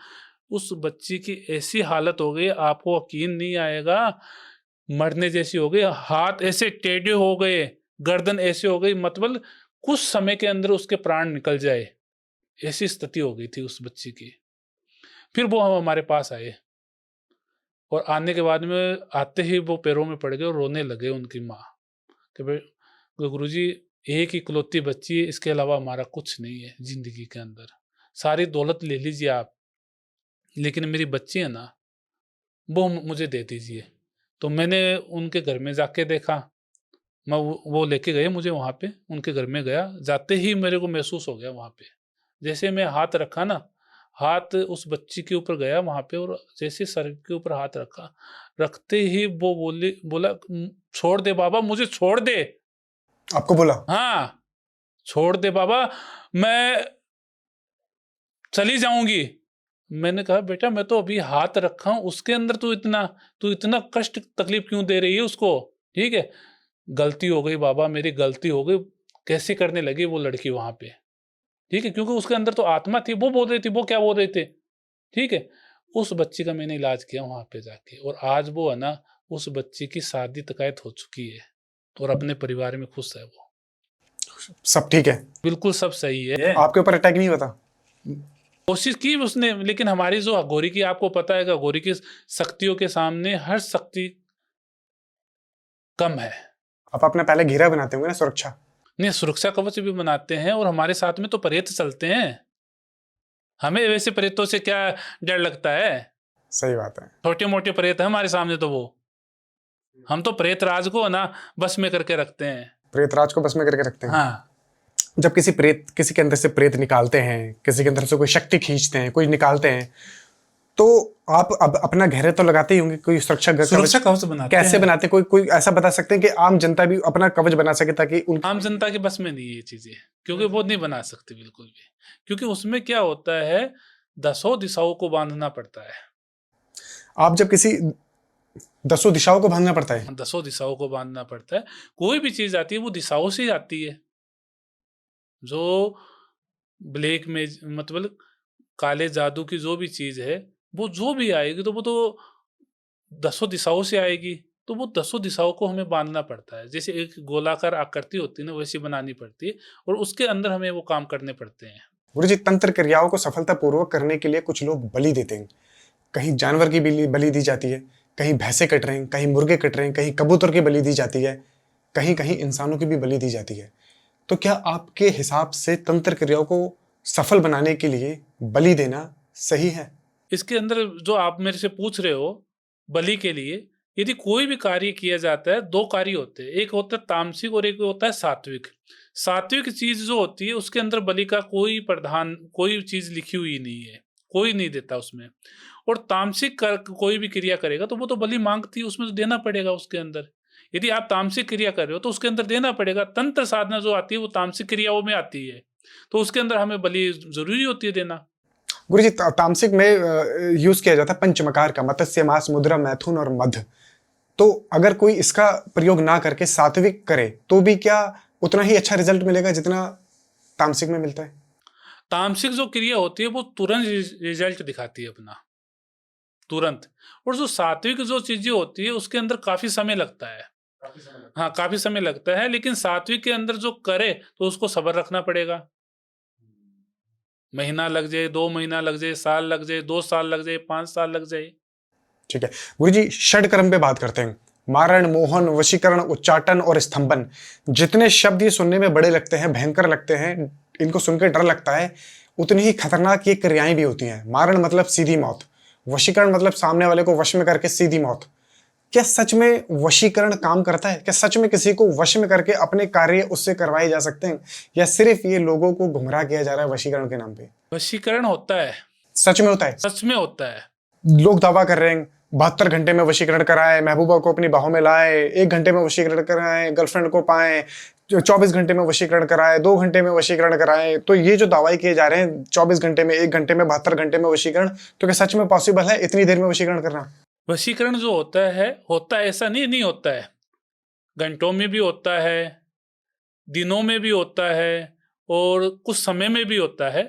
उस बच्ची की ऐसी हालत हो गई, आपको यकीन नहीं आएगा, मरने जैसी हो गई। हाथ ऐसे टेढ़े हो गए, गर्दन ऐसे हो गई, मतलब कुछ समय के अंदर उसके प्राण निकल जाए, ऐसी स्थिति हो गई थी उस बच्ची की। फिर वो हम हमारे पास आए, और आने के बाद में आते ही वो पैरों में पड़ गए और रोने लगे उनकी माँ, कि भाई गुरुजी, एक इकलौती बच्ची है, इसके अलावा हमारा कुछ नहीं है जिंदगी के अंदर, सारी दौलत ले लीजिए आप, लेकिन मेरी बच्ची है ना, वो मुझे दे दीजिए। तो मैंने उनके घर में जाके देखा, मैं वो लेके गए मुझे, वहाँ पे उनके घर में गया, जाते ही मेरे को महसूस हो गया वहाँ पे। जैसे मैं हाथ रखा ना, हाथ उस बच्ची के ऊपर गया वहाँ पे, और जैसे सर के ऊपर हाथ रखा, रखते ही वो बोला छोड़ दे बाबा, मुझे छोड़ दे। आपको बोला? हाँ, छोड़ दे बाबा, मैं चली जाऊंगी। मैंने कहा बेटा, मैं तो अभी हाथ रखा हूं, उसके अंदर तू इतना कष्ट तकलीफ क्यों दे रही है उसको, ठीक है। गलती हो गई बाबा, मेरी गलती हो गई। कैसे करने लगी वो लड़की वहां पे, ठीक है, क्योंकि उसके अंदर तो आत्मा थी, वो बोल रही थी, वो क्या बोल रहे थे, ठीक है। उस बच्ची का मैंने इलाज किया वहां पे जाके, और आज वो है ना, उस बच्ची की शादी तकायत हो चुकी है, और अपने परिवार में खुश है वो, सब ठीक है? बिल्कुल सब सही है। आपके ऊपर अटैक नहीं होता? कोशिश की उसने, लेकिन हमारी जो अघोरी की, आपको पता है कि अघोरी की शक्तियों के सामने हर शक्ति कम है। आप अपना पहले घेरा बनाते होंगे ना, सुरक्षा? नहीं, सुरक्षा कवच भी बनाते हैं, और हमारे साथ में तो प्रेत चलते हैं, हमें वैसे प्रेतों से क्या डर लगता है। सही बात है। छोटे मोटे प्रेत है हमारे सामने, तो वो हम तो प्रेत राज को ना बस में करके रखते हैं। प्रेतराज को बस में करके रखते हैं। हाँ, जब किसी के अंदर से प्रेत निकालते हैं, किसी के अंदर से कोई शक्ति खींचते हैं, कोई निकालते हैं, तो आप अब अपना घेरे तो लगाते ही होंगे, कोई सुरक्षा कवच बनाते कैसे हैं। बनाते हैं? कोई ऐसा बता सकते हैं कि आम जनता भी अपना कवच बना सके, ताकि उन आम जनता के बस में नहीं है ये चीजें, क्योंकि वो नहीं बना सकते बिल्कुल भी, क्योंकि उसमें क्या होता है, 10 दिशाओं को बांधना पड़ता है। आप जब किसी 10 दिशाओं को बांधना पड़ता है? 10 दिशाओं को बांधना पड़ता है। कोई भी चीज आती है वो दिशाओं से ही आती है। जो ब्लैक में, मतलब काले जादू की जो भी चीज है, वो जो भी आएगी तो वो तो 10 दिशाओं से आएगी। तो वो 10 दिशाओं को हमें बांधना पड़ता है, जैसे एक गोलाकार आकृति होती है ना, वैसी बनानी पड़ती है, और उसके अंदर हमें वो काम करने पड़ते हैं। गुरु जी, तंत्र क्रियाओं को सफलतापूर्वक करने के लिए कुछ लोग बलि देते हैं। कहीं जानवर की बलि दी जाती है, कहीं भैंसे कट रहे हैं, कहीं मुर्गे कट रहे हैं, कहीं कबूतर की बलि दी जाती है, कहीं कहीं इंसानों की भी बलि दी जाती है। तो क्या आपके हिसाब से तंत्र क्रियाओं को सफल बनाने के लिए बलि देना सही है? इसके अंदर जो आप मेरे से पूछ रहे हो, बलि के लिए यदि कोई भी कार्य किया जाता है, 2 कार्य होते हैं, एक होता है तामसिक और एक होता है सात्विक। सात्विक चीज जो होती है उसके अंदर बलि का कोई चीज लिखी हुई नहीं है, कोई नहीं देता उसमें। और तामसिक कोई भी क्रिया करेगा तो वो तो बलि मांगती है, उसमें तो देना पड़ेगा उसके अंदर। यदि आप तामसिक क्रिया कर रहे हो तो उसके अंदर देना पड़ेगा। तंत्र साधना जो आती है वो तामसिक क्रियाओं में आती है, तो उसके अंदर हमें बलि जरूरी होती है देना। गुरुजी तामसिक में यूज किया जाता है पंचमकार का, मत्स्य, मांस, मुद्रा, मैथुन और मध। तो अगर कोई इसका प्रयोग ना करके सात्विक करे तो भी क्या उतना ही अच्छा रिजल्ट मिलेगा जितना तामसिक में मिलता है? तामसिक जो क्रिया होती है वो तुरंत रिजल्ट दिखाती है अपना, तुरंत। और जो सात्विक जो चीजें होती है उसके अंदर काफी समय लगता है। हाँ, काफी समय लगता है, लेकिन सात्विक के अंदर जो करे तो उसको सब्र रखना पड़ेगा। महीना लग जाए, 2 महीना लग जाए, साल लग जाए, 2 साल लग जाए, 5 साल लग जाए। ठीक है गुरुजी, षड कर्म पे बात करते हैं। मारण, मोहन, वशीकरण, उच्चाटन और स्तंभन, जितने शब्द ये सुनने में बड़े लगते हैं, भयंकर लगते हैं, इनको सुनकर डर लगता है, उतनी ही खतरनाक ये क्रियाएं भी होती हैं। मारण मतलब सीधी मौत, वशीकरण मतलब सामने वाले को वश में करके सीधी मौत। क्या सच में वशीकरण काम करता है? क्या सच में किसी को वश में करके अपने कार्य उससे करवाए जा सकते हैं, या सिर्फ ये लोगों को गुमराह किया जा रहा है वशीकरण के नाम पे? वशीकरण होता है, सच में होता है? सच में होता है। लोग दावा कर रहे हैं 72 घंटे में वशीकरण कराए, महबूबा को अपनी बाहों में लाए, 1 घंटे में वशीकरण कराए, गर्लफ्रेंड को पाए, 24 घंटे में वशीकरण कराए, 2 घंटे में वशीकरण कराए। तो ये जो दावाई किए जा रहे हैं 24 घंटे में, 1 घंटे में, 72 घंटे में वशीकरण, तो क्या सच में पॉसिबल है इतनी देर में वशीकरण करना? वशीकरण जो होता है ऐसा नहीं होता है। घंटों में भी होता है, दिनों में भी होता है, और कुछ समय में भी होता है।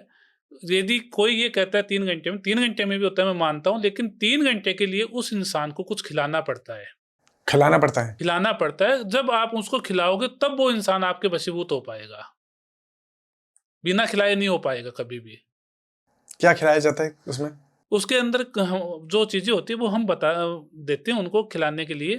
यदि कोई ये कहता है 3 घंटे में, 3 घंटे में भी होता है, मैं मानता हूँ, लेकिन 3 घंटे के लिए उस इंसान को कुछ खिलाना पड़ता है। खिलाना पड़ता है? खिलाना पड़ता है। जब आप उसको खिलाओगे तब वो इंसान आपके वशीभूत हो पाएगा, बिना खिलाए नहीं हो पाएगा कभी भी। क्या खिलाया जाता है उसमें? उसके अंदर जो चीजें होती है वो हम बता देते हैं उनको खिलाने के लिए,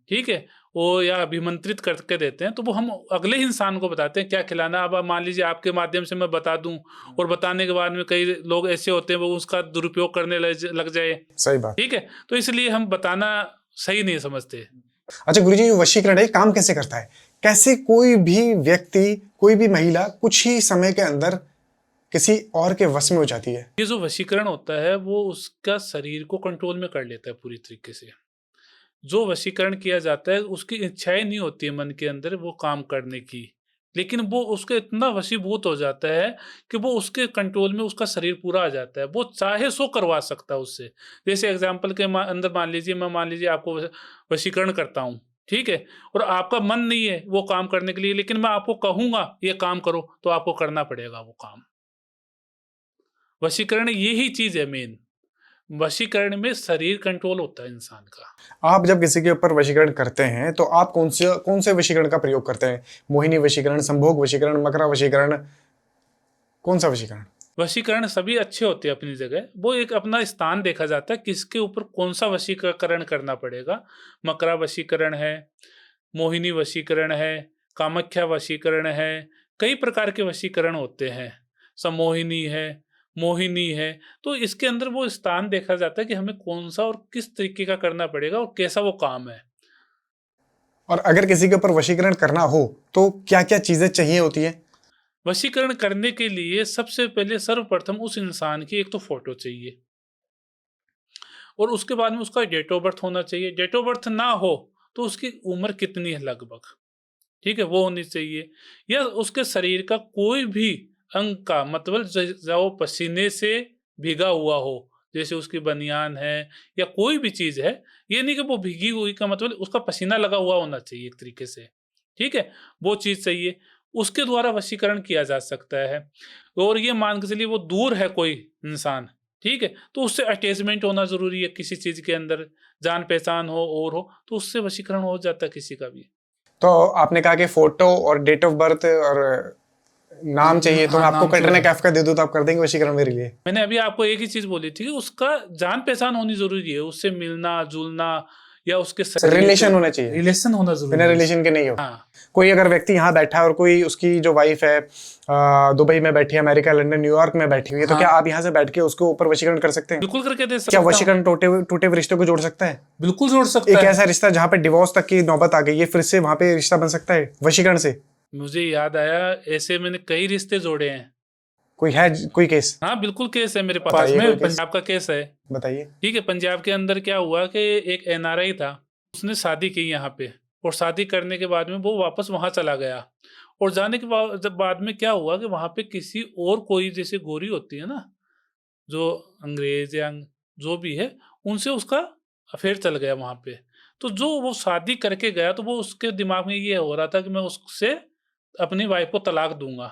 ठीक है, वो या अभिमंत्रित करके देते हैं, तो वो हम अगले इंसान को बताते हैं क्या खिलाना। अब मान लीजिए आपके माध्यम से मैं बता दूं, और बताने के बाद में कई लोग ऐसे होते हैं वो उसका दुरुपयोग करने लग जाए। सही बात। ठीक है, तो इसलिए हम बताना सही नहीं समझते। अच्छा गुरुजी, ये वशीकरण है काम कैसे करता है? कैसे कोई भी व्यक्ति, कोई भी महिला कुछ ही समय के अंदर किसी और के वश में हो जाती है? ये जो वशीकरण होता है वो उसका शरीर को कंट्रोल में कर लेता है पूरी तरीके से। जो वशीकरण किया जाता है उसकी इच्छाएं नहीं होती है मन के अंदर वो काम करने की, लेकिन वो उसके इतना वशीभूत हो जाता है कि वो उसके कंट्रोल में उसका शरीर पूरा आ जाता है। वो चाहे सो करवा सकता है उससे। जैसे एग्जाम्पल के अंदर मान लीजिए आपको वशीकरण करता हूँ, ठीक है, और आपका मन नहीं है वो काम करने के लिए, लेकिन मैं आपको कहूंगा ये काम करो तो आपको करना पड़ेगा वो काम। वशीकरण यही चीज है मेन। वशीकरण में शरीर कंट्रोल होता है इंसान का। आप जब किसी के ऊपर वशीकरण करते हैं तो आप कौन से वशीकरण का प्रयोग करते हैं? मोहिनी वशीकरण, संभोग वशीकरण, मकरा वशीकरण, कौन सा वशीकरण? वशीकरण सभी अच्छे होते हैं अपनी जगह। वो एक अपना स्थान देखा जाता है किसके ऊपर कौन सा वशीकरण करना पड़ेगा। मकरा वशीकरण है, मोहिनी वशीकरण है, कामाख्या वशीकरण है, कई प्रकार के वशीकरण होते हैं, सम्मोहिनी है, मोहिनी है। तो इसके अंदर वो स्थान देखा जाता है कि हमें कौन सा और किस तरीके का करना पड़ेगा और कैसा वो काम है। और अगर किसी के ऊपर वशीकरण करना हो तो क्या क्या चीजें चाहिए होती है? वशीकरण करने के लिए सबसे पहले सर्वप्रथम उस इंसान की एक तो फोटो चाहिए, और उसके बाद में उसका डेट ऑफ बर्थ होना चाहिए। डेट ऑफ बर्थ ना हो तो उसकी उम्र कितनी है लगभग, ठीक है, वो होनी चाहिए। या उसके शरीर का कोई भी अंग का मतलब जो पसीने से भीगा हुआ हो, जैसे उसकी बनियान है या कोई भी चीज है, ये नहीं कि वो भीगी हुई का मतलब उसका पसीना लगा हुआ होना चाहिए एक तरीके से, ठीक है, वो चीज चाहिए। उसके द्वारा वशीकरण किया जा सकता है। और ये मान के चलिए वो दूर है कोई इंसान, ठीक है, तो उससे अटैचमेंट होना जरूरी है किसी चीज के अंदर, जान पहचान हो और हो, तो उससे वशीकरण हो जाता है किसी का भी। तो आपने कहा कि फोटो और डेट ऑफ बर्थ और नाम चाहिए, तो मैं हाँ, आपको नाम कटरीना चाहिए। कैफ का दे दूं तो आप कर देंगे वशीकरण मेरे लिए? मैंने अभी आपको एक ही चीज बोली थी कि उसका जान पहचान होनी जरूरी है, उससे मिलना जुलना, या उसके रिलेशन होना चाहिए, रिलेशन होना जरूरी बिना है। रिलेशन के नहीं हो। हाँ, कोई अगर व्यक्ति यहाँ बैठा है और कोई उसकी जो वाइफ है दुबई में बैठी है, अमेरिका, लंदन, न्यूयॉर्क में बैठी हुई है, तो हाँ। क्या आप यहाँ से बैठ के उसके ऊपर वशीकरण कर सकते हैं? बिल्कुल करके दे क्या सकता हूँ। वशीकरण टूटे हुए रिश्ते को जोड़ सकता है? बिल्कुल जोड़ एक सकता है। ऐसा रिश्ता जहाँ पे डिवोर्स तक की नौबत आ गई है, फिर से वहां पे रिश्ता बन सकता है वशीकरण से? मुझे याद आया, ऐसे मैंने कई रिश्ते जोड़े हैं। कोई है, कोई केस? हाँ बिल्कुल केस है मेरे पास बताइए कोई में, केस। पंजाब का केस है। बताइए। ठीक है, पंजाब के अंदर क्या हुआ कि एक एनआरआई था, उसने शादी की यहाँ पे, और शादी करने के बाद में वो वापस वहां चला गया। और जाने के बाद में क्या हुआ कि वहां पे किसी और कोई, जैसे गोरी होती है ना, जो अंग्रेज या जो भी है, उनसे उसका अफेयर चल गया वहाँ पे। तो जो वो शादी करके गया तो वो उसके दिमाग में ये हो रहा था कि मैं उससे अपनी वाइफ को तलाक दूँगा,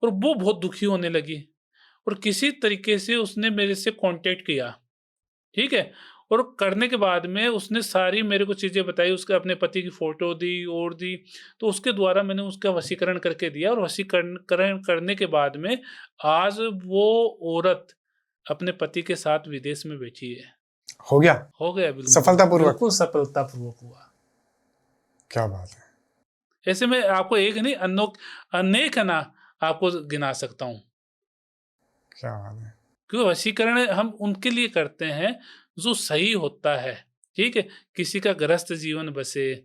और वो बहुत दुखी होने लगी, और किसी तरीके से उसने मेरे से कॉन्टैक्ट किया, ठीक है? और करने के बाद में उसने सारी मेरे को चीज़ें बताई, उसके अपने पति की फ़ोटो दी और दी, तो उसके द्वारा मैंने उसका वशीकरण करके दिया, और वशीकरण करने के बाद में आज वो औरत अपने पति के साथ विदेश में बैठी है। हो गया हो गया बिल्कुल, सफलतापूर्वक। बिल्कुल सफलतापूर्वक हुआ। क्या बात है। ऐसे में आपको एक नहीं अनेक है ना आपको गिना सकता हूँ। क्या बात है। क्योंकि वशीकरण हम उनके लिए करते हैं जो सही होता है, ठीक है? किसी का ग्रस्त जीवन बसे,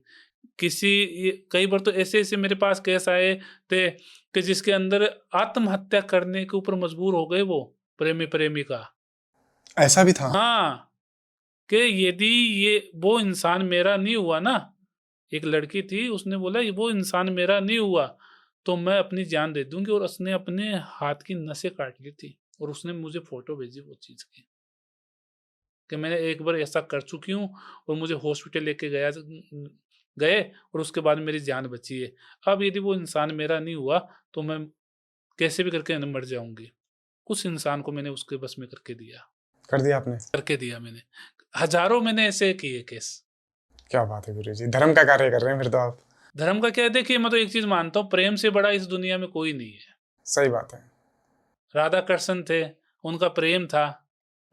कई बार तो ऐसे-ऐसे मेरे पास केस आए थे कि जिसके अंदर आत्महत्या करने के ऊपर मजबूर हो गए वो प्रेमी-प्रेमिका। ऐसा भी था। हाँ, कि यदि ये वो इंसान मेरा नहीं हुआ ना, एक लड़की थी उसने बोला ये वो इंसान मेरा नहीं हुआ तो मैं अपनी जान दे दूँगी, और उसने अपने हाथ की नसें काट ली थी, और उसने मुझे फ़ोटो भेजी वो चीज़ की, कि मैंने एक बार ऐसा कर चुकी हूँ और मुझे हॉस्पिटल लेके गए और उसके बाद मेरी जान बची है। अब यदि वो इंसान मेरा नहीं हुआ तो मैं कैसे भी करके मर जाऊँगी। उस इंसान को मैंने उसके बस में कर दिया आपने। करके दिया मैंने। हज़ारों मैंने ऐसे किए केस। क्या बात है गुरुजी, धर्म का कार्य कर रहे हैं फिर तो आप। धर्म का क्या है, देखिए मैं तो एक चीज़ मानता हूँ, प्रेम से बड़ा इस दुनिया में कोई नहीं है। सही बात है। राधा कृष्ण थे, उनका प्रेम था,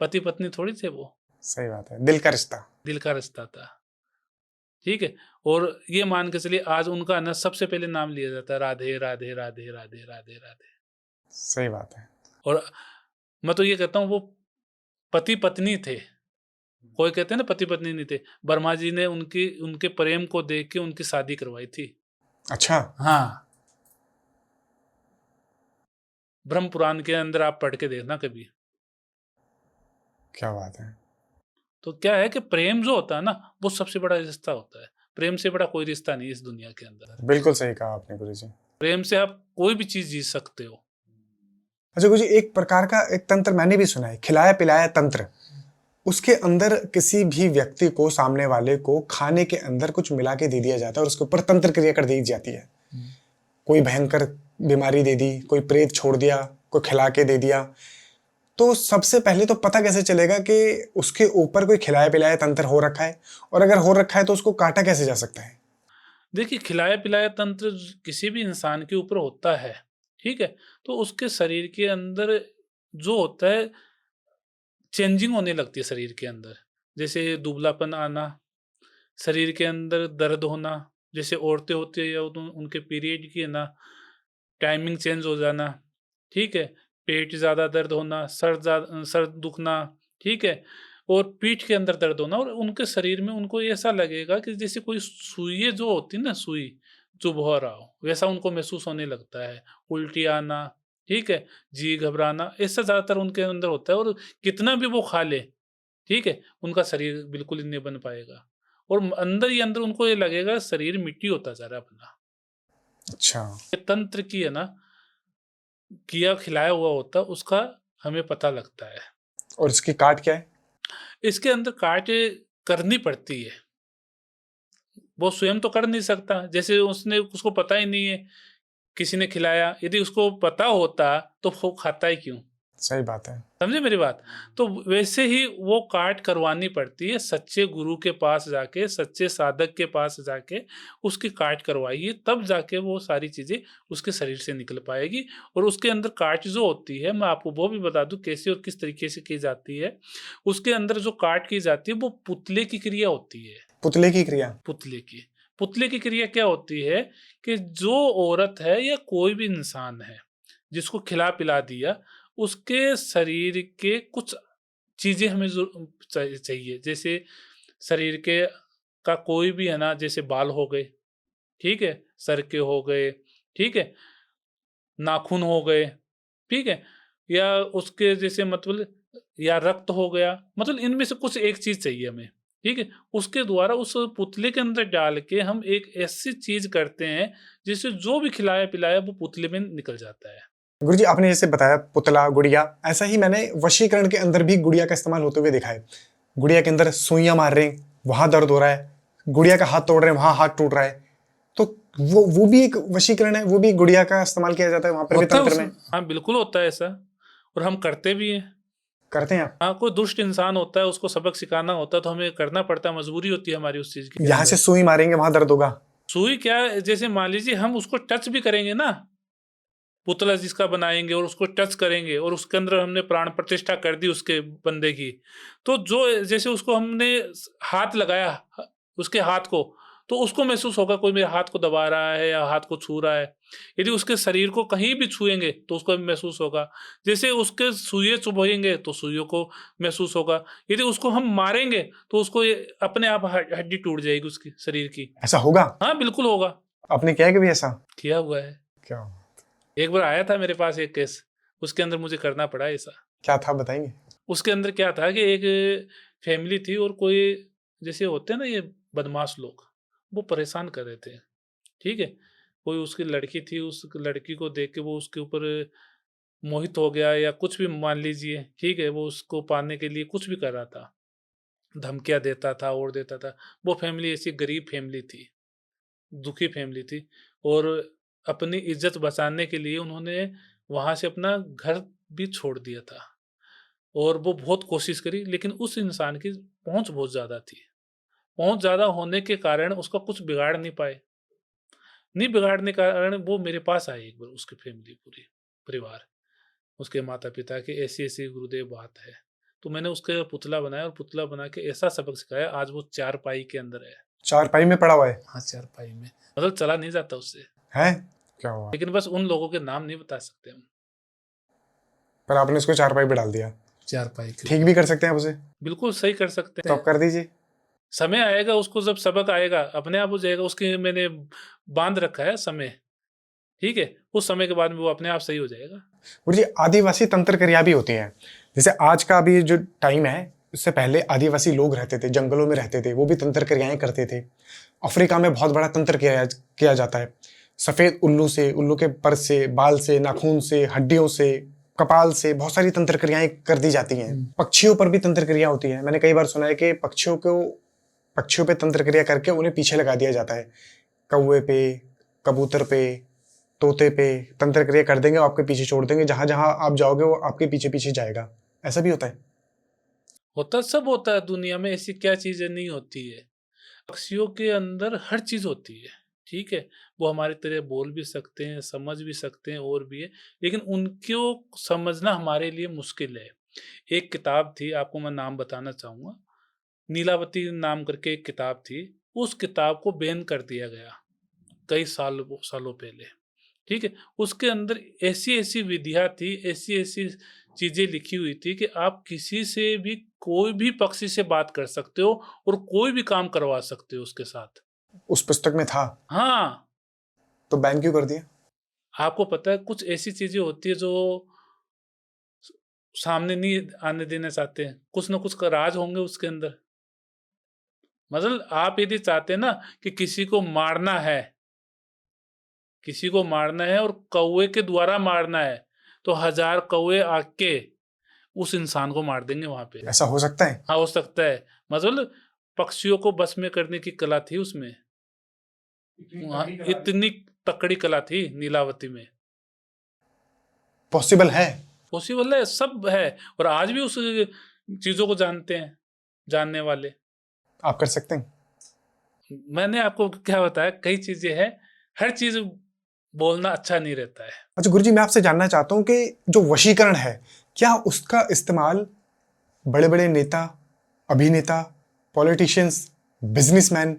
पति-पत्नी थोड़ी थे वो, सही बात है, दिल का रिश्ता। दिल का रिश्ता था, ठीक है? और ये मान के चलिए आज उनका ना सबसे पहले नाम लिया जाता है राधे, राधे, राधे, राधे, राधे, राधे। सही बात है। और मैं तो ये कहता हूँ वो पति-पत्नी थे। कोई कहते हैं ना पति-पत्नी नहीं थे। ब्रह्मा जी ने उनके प्रेम को देख के उनकी शादी करवाई थी। अच्छा। हाँ, ब्रह्म पुराण के अंदर आप पढ़ के देखना कभी। क्या बात है। तो क्या है कि प्रेम जो होता है ना, वो सबसे बड़ा रिश्ता होता है। प्रेम से बड़ा कोई रिश्ता नहीं है इस दुनिया के अंदर। बिल्कुल सही कहा आपने गुरुजी। प्रेम से आप कोई भी चीज़ जीत सकते हो। अच्छा गुरुजी, एक प्रकार का एक तंत्र मैंने भी सुना है, खिलाया पिलाया तंत्र। उसके अंदर किसी भी व्यक्ति को, सामने वाले को खाने के अंदर कुछ मिला के दे दिया जाता है और उसके ऊपर तंत्र क्रिया कर दी जाती है। कोई भयंकर बीमारी दे दी, कोई प्रेत छोड़ दिया, कोई खिला के दे दिया। तो सबसे पहले तो पता कैसे चलेगा कि उसके ऊपर कोई खिलाया पिलाया तंत्र हो रखा है, और अगर हो रखा है तो उसको काटा कैसे जा सकता है? देखिए, खिलाया-पिलाया तंत्र किसी भी इंसान के ऊपर होता है, ठीक है? तो उसके शरीर के अंदर जो होता है, चेंजिंग होने लगती है शरीर के अंदर। जैसे दुबलापन आना, शरीर के अंदर दर्द होना, जैसे औरतें होती है या उनके पीरियड की है ना, टाइमिंग चेंज हो जाना, ठीक है? पेट ज़्यादा दर्द होना, सर दुखना, ठीक है? और पीठ के अंदर दर्द होना, और उनके शरीर में उनको ऐसा लगेगा कि जैसे कोई सुइयाँ जो होती है ना, सुई चुभ हो रहा हो, वैसा उनको महसूस होने लगता है। उल्टी आना, ठीक है? जी घबराना, ऐसा ज़्यादातर उनके अंदर होता है, और कितना भी वो खा ले, ठीक है? उनका शरीर बिल्कुल ही नहीं बन पाएगा, और अंदर ही अंदर उनको ये लगेगा शरीर मिट्टी होता जा रहा है अपना। अच्छा। ये तंत्र की है ना, किया खिलाया हुआ होता है, उसका हमें पता लगता है। और इसकी काट क्या है? इसके अंदर काट करनी पड़ती है। वो स्वयं तो कर नहीं सकता, जैसे उसको पता ही नहीं है, किसी ने खिलाया, यदि उसको पता होता तो वो खाता ही क्यों? सही बात है। समझे मेरी बात? तो वैसे ही वो काट करवानी पड़ती है, सच्चे गुरु के पास जाके, सच्चे साधक के पास जाके उसकी काट करवाइए, तब जाके वो सारी चीज़ें उसके शरीर से निकल पाएगी। और उसके अंदर काट जो होती है, मैं आपको वो भी बता दूँ कैसे और किस तरीके से की जाती है। उसके अंदर जो काट की जाती है, वो पुतले की क्रिया होती है, पुतले की क्रिया। पुतले की। पुतले की क्रिया क्या होती है कि जो औरत है या कोई भी इंसान है, जिसको खिला-पिला दिया, उसके शरीर के कुछ चीज़ें हमें चाहिए। जैसे शरीर के का कोई भी है ना, जैसे बाल हो गए, ठीक है? सर के हो गए, ठीक है? नाखून हो गए, ठीक है? या उसके जैसे मतलब, या रक्त हो गया, मतलब इनमें से कुछ एक चीज़ चाहिए हमें, ठीक है? उसके द्वारा उस पुतले के अंदर डाल के हम एक ऐसी चीज़ करते हैं, जिससे जो भी खिलाया-पिलाया वो पुतले में निकल जाता है। गुरुजी आपने जैसे बताया पुतला गुड़िया, ऐसा ही मैंने वशीकरण के अंदर भी गुड़िया का इस्तेमाल होते हुए देखा है। गुड़िया के अंदर सुइयां मार रहे हैं, वहां दर्द हो रहा है, गुड़िया का हाथ तोड़ रहे हैं, वहां हाथ टूट रहा है, तो वो भी एक वशीकरण है, वो भी गुड़िया का इस्तेमाल किया जाता है वहां पर भी होता है तंत्र में। हाँ बिल्कुल होता है ऐसा, और हम करते भी हैं। करते हैं आप? हाँ, कोई दुष्ट इंसान होता है, उसको सबक सिखाना होता है तो हमें करना पड़ता है, मजबूरी होती है हमारी उस चीज की। यहाँ से सुई मारेंगे वहां दर्द होगा? सुई क्या, जैसे मान लीजिए हम उसको टच भी करेंगे ना, पुतला जिसका बनाएंगे और उसको टच करेंगे और उसके अंदर हमने प्राण प्रतिष्ठा कर दी उसके बंदे की, तो जो जैसे उसको हमने हाथ लगाया उसके हाथ को, तो उसको महसूस होगा कोई मेरे हाथ को दबा रहा है या हाथ को छू रहा है। यदि उसके शरीर को कहीं भी छुएंगे तो उसको महसूस होगा। जैसे उसके सुइए चुभेंगे तो सुइयों को महसूस होगा। यदि उसको हम मारेंगे तो उसको अपने आप हड्डी टूट जाएगी उसकी शरीर की। ऐसा होगा? हाँ बिल्कुल होगा, आपने किया है कभी ऐसा? किया हुआ है। क्या? एक बार आया था मेरे पास एक केस, उसके अंदर मुझे करना पड़ा ऐसा। क्या था बताएंगे? उसके अंदर क्या था कि एक फैमिली थी और कोई जैसे होते हैं ना ये बदमाश लोग, वो परेशान कर रहे थे। ठीक है, कोई उसकी लड़की थी, उस लड़की को देख के वो उसके ऊपर मोहित हो गया या कुछ भी मान लीजिए। ठीक है, वो उसको पाने के लिए कुछ भी कर रहा था, धमकियां देता था और देता था। वो फैमिली ऐसी गरीब फैमिली थी, दुखी फैमिली थी, और अपनी इज्जत बचाने के लिए उन्होंने वहां से अपना घर भी छोड़ दिया था। और वो बहुत कोशिश करी, लेकिन उस इंसान की पहुंच बहुत ज़्यादा थी। पहुंच ज़्यादा होने के कारण उसका कुछ बिगाड़ नहीं पाए। नहीं बिगाड़ने के कारण वो मेरे पास आए एक बार, उसकी फैमिली पूरी परिवार, उसके माता-पिता की ऐसी-ऐसी गुरुदेव बात है। तो मैंने उसका पुतला बनाया और पुतला बना के ऐसा सबक सिखाया, आज वो चारपाई के अंदर है। चारपाई में पड़ा हुआ है? हाँ, चारपाई में। मतलब चला नहीं जाता उससे। है? क्या हुआ? लेकिन बस उन लोगों के नाम नहीं बता सकते हम। पर आपने उसको चारपाई पे डाल दिया? चारपाई के ठीक भी कर सकते हैं आप उसे? बिल्कुल सही कर सकते तो हैं। आप कर दीजिए। समय आएगा उसको, जब सबक आएगा अपने आप हो जाएगा। उसके मैंने बांध रखा है समय, ठीक है, उस समय के बाद में वो अपने आप सही हो जाएगा। गुरुजी आदिवासी तंत्र क्रिया भी होती है, जैसे आज का अभी जो टाइम है, उससे पहले आदिवासी लोग रहते थे, जंगलों में रहते थे, वो भी तंत्र क्रियाएं करते थे। अफ्रीका में बहुत बड़ा तंत्र किया जाता है। सफेद उल्लू से, उल्लू के पर से, बाल से, नाखून से, हड्डियों से, कपाल से बहुत सारी तंत्र क्रियाएं कर दी जाती हैं। पक्षियों पर भी तंत्र क्रिया होती है। मैंने कई बार सुना है कि पक्षियों पे तंत्र क्रिया करके उन्हें पीछे लगा दिया जाता है। कौवे पे, कबूतर पे, तोते पे तंत्र क्रिया कर देंगे, आपके पीछे छोड़ देंगे, जहां जहां आप जाओगे वो आपके पीछे पीछे जाएगा। ऐसा भी होता है? होता सब होता है दुनिया में, ऐसी क्या चीजें नहीं होती है। पक्षियों के अंदर हर चीज होती है, ठीक है। वो हमारी तरह बोल भी सकते हैं, समझ भी सकते हैं और भी है, लेकिन उनको समझना हमारे लिए मुश्किल है। एक किताब थी, आपको मैं नाम बताना चाहूंगा, नीलावती नाम करके एक किताब थी। उस किताब को बैन कर दिया गया कई सालों पहले, ठीक है। उसके अंदर ऐसी ऐसी विधियां थी, ऐसी ऐसी चीजें लिखी हुई थी कि आप किसी से भी, कोई भी पक्षी से बात कर सकते हो और कोई भी काम करवा सकते हो उसके साथ। उस पुस्तक में था? हाँ, तो बैन क्यों कर दिया? आपको पता है कुछ ऐसी चीजें होती है जो सामने नहीं आने देना चाहते हैं, कुछ ना कुछ का राज होंगे उसके अंदर। मतलब आप यदि चाहते हैं ना कि किसी को मारना है और कौवे के द्वारा मारना है, तो 1000 कौवे आके उस इंसान को मार देंगे वहां पे। ऐसा हो सकता है? हाँ, हो सकता है। मतलब पक्षियों को बस में करने की कला थी उसमें, वहाँ इतनी तकड़ी कला थी नीलावती में। पॉसिबल है? पॉसिबल है, सब है। और आज भी उस चीजों को जानते हैं जानने वाले। आप कर सकते हैं? मैंने आपको क्या बताया, कई चीजें हैं, हर चीज बोलना अच्छा नहीं रहता है। अच्छा गुरुजी मैं आपसे जानना चाहता हूँ कि जो वशीकरण है, क्या उसका इस्तेमाल बड़े बड़े नेता, अभिनेता, पॉलिटिशियंस, बिजनेसमैन,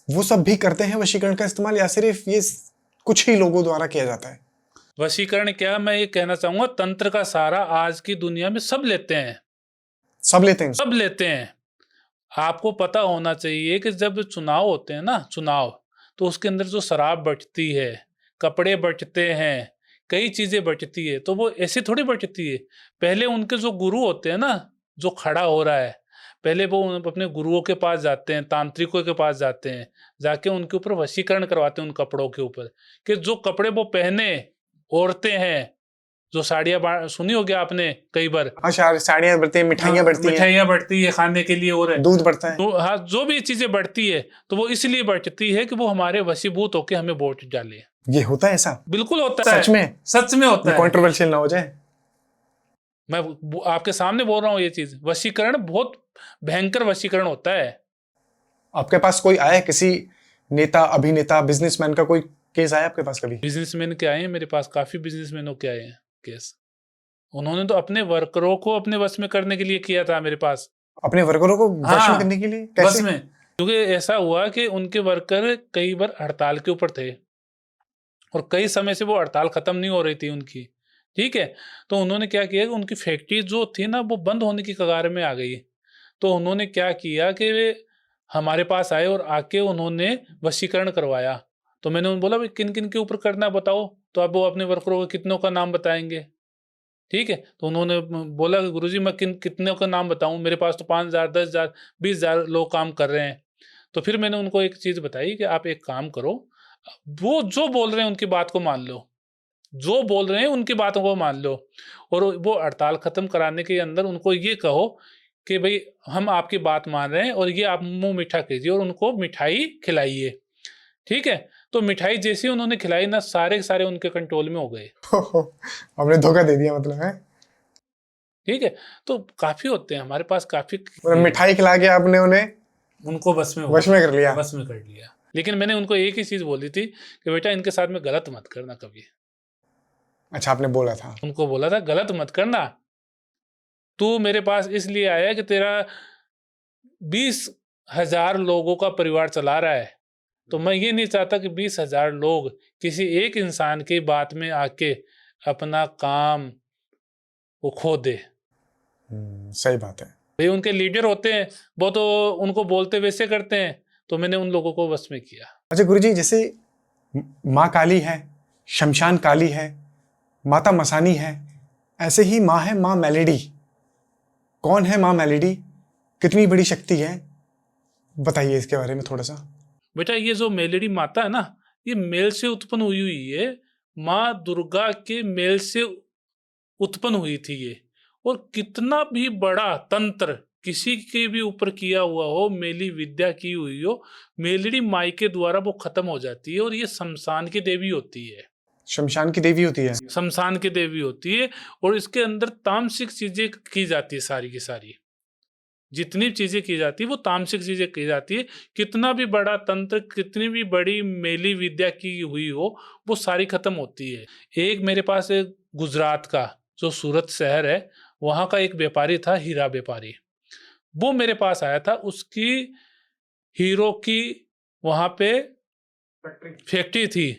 वो सब भी करते हैं वशीकरण का इस्तेमाल, या सिर्फ ये कुछ ही लोगों द्वारा किया जाता है? वशीकरण क्या, मैं ये कहना चाहूंगा, तंत्र का सहारा आज की दुनिया में सब लेते हैं। सब लेते हैं? सब लेते हैं। आपको पता होना चाहिए कि जब चुनाव होते हैं ना, चुनाव, तो उसके अंदर जो शराब बचती है, कपड़े बचते हैं, कई चीजें बचती है, तो वो ऐसे थोड़ी बचती है। पहले उनके जो गुरु होते हैं ना, जो खड़ा हो रहा है, पहले वो अपने गुरुओं के पास जाते हैं, तांत्रिकों के पास जाते हैं, जाके उनके ऊपर वशीकरण करवाते हैं उन कपड़ों के ऊपर, कि जो कपड़े वो पहने औरतें हैं, जो साड़ियाँ सुनी होगी आपने कई बार। हाँ, साड़ियाँ बढ़ती हैं, मिठाइयाँ बढ़ती हैं, मिठाइयाँ बढ़ती है खाने के लिए, और दूध बढ़ता है। तो हाँ, जो भी चीजें बढ़ती है तो वो इसलिए बढ़ती है कि वो हमारे वशीभूत होके हमें वोट डाले। ये होता है ऐसा? बिल्कुल होता है, सच में? सच में होता ये है। कंट्रोवर्शियल ना हो जाए। मैं आपके सामने बोल रहा हूँ ये चीज, वशीकरण बहुत भयंकर वशीकरण होता है। आपके पास कोई आया किसी नेता, अभिनेता, बिजनेसमैन का कोई केस आया आपके पास कभी? बिजनेसमैन के आए हैं मेरे पास, काफी बिजनेसमैनों के आए हैं केस। उन्होंने तो अपने वर्करों को अपने वश में करने के लिए किया था मेरे पास। अपने वर्करों को वश में करने के लिए कैसे? बस में, क्योंकि ऐसा हुआ कि उनके वर्कर कई बार हड़ताल के ऊपर थे और कई समय से वो हड़ताल खत्म नहीं हो रही थी उनकी, ठीक है। तो उन्होंने क्या किया कि उनकी फैक्ट्री जो थी ना वो बंद होने की कगार में आ गई। तो उन्होंने क्या किया कि वे हमारे पास आए और आके उन्होंने वशीकरण करवाया। तो मैंने उन्हें बोला भाई किन किन के ऊपर करना है बताओ। तो अब वो अपने वर्करों को कितनों का नाम बताएंगे, ठीक है। तो उन्होंने बोला कि गुरुजी मैं कितने का नाम बताऊं, मेरे पास तो 5,000, 10,000, 20,000 लोग काम कर रहे हैं। तो फिर मैंने उनको एक चीज बताई कि आप एक काम करो, वो जो बोल रहे हैं उनकी बात को मान लो, जो बोल रहे हैं उनकी बातों को मान लो, और वो हड़ताल खत्म कराने के अंदर उनको ये कहो कि भाई हम आपकी बात मान रहे हैं और ये आप मुंह मीठा कीजिए और उनको मिठाई खिलाइए, ठीक है। तो मिठाई जैसी उन्होंने खिलाई ना, सारे के सारे उनके कंट्रोल में हो गए। हमने धोखा दे दिया मतलब है? ठीक है। तो काफी होते हैं हमारे पास, काफी मतलब मिठाई खिला के आपने उन्हें उनको वश में कर लिया? बस में कर लिया। लेकिन मैंने उनको एक ही चीज बोली थी कि बेटा इनके साथ में गलत मत करना कभी। अच्छा, आपने बोला था? उनको बोला था गलत मत करना, तू मेरे पास इसलिए आया कि तेरा 20,000 लोगों का परिवार चला रहा है, तो मैं ये नहीं चाहता कि 20,000 लोग किसी एक इंसान की बात में आके अपना काम वो खो दे। सही बात है। भाई उनके लीडर होते हैं, वो तो उनको बोलते वैसे करते हैं, तो मैंने उन लोगों को वश में किया। अच्छा गुरुजी, जैसे माँ काली है, शमशान काली है, माता मसानी है, ऐसे ही माँ है माँ मेलेडी। कौन है माँ मेलेडी? कितनी बड़ी शक्ति है? बताइए इसके बारे में थोड़ा सा। बेटा ये जो मेलेडी माता है ना, ये मेल से उत्पन्न हुई हुई है, माँ दुर्गा के मेल से उत्पन्न हुई थी ये। और कितना भी बड़ा तंत्र किसी के भी ऊपर किया हुआ हो, मेली विद्या की हुई हो, मेलड़ी माई के द्वारा वो खत्म हो जाती है। और ये शमशान की देवी होती है, शमशान की देवी होती है? शमशान की देवी होती है। और इसके अंदर तामसिक चीजें की जाती है, सारी की सारी जितनी चीजें की जाती है वो तामसिक चीजें की जाती है। कितना भी बड़ा तंत्र, कितनी भी बड़ी मेली विद्या की हुई हो, वो सारी खत्म होती है। एक मेरे पास एक गुजरात का जो सूरत शहर है, वहां का एक व्यापारी था, हीरा व्यापारी। वो मेरे पास आया था, उसकी हीरो की वहां पे फैक्ट्री थी,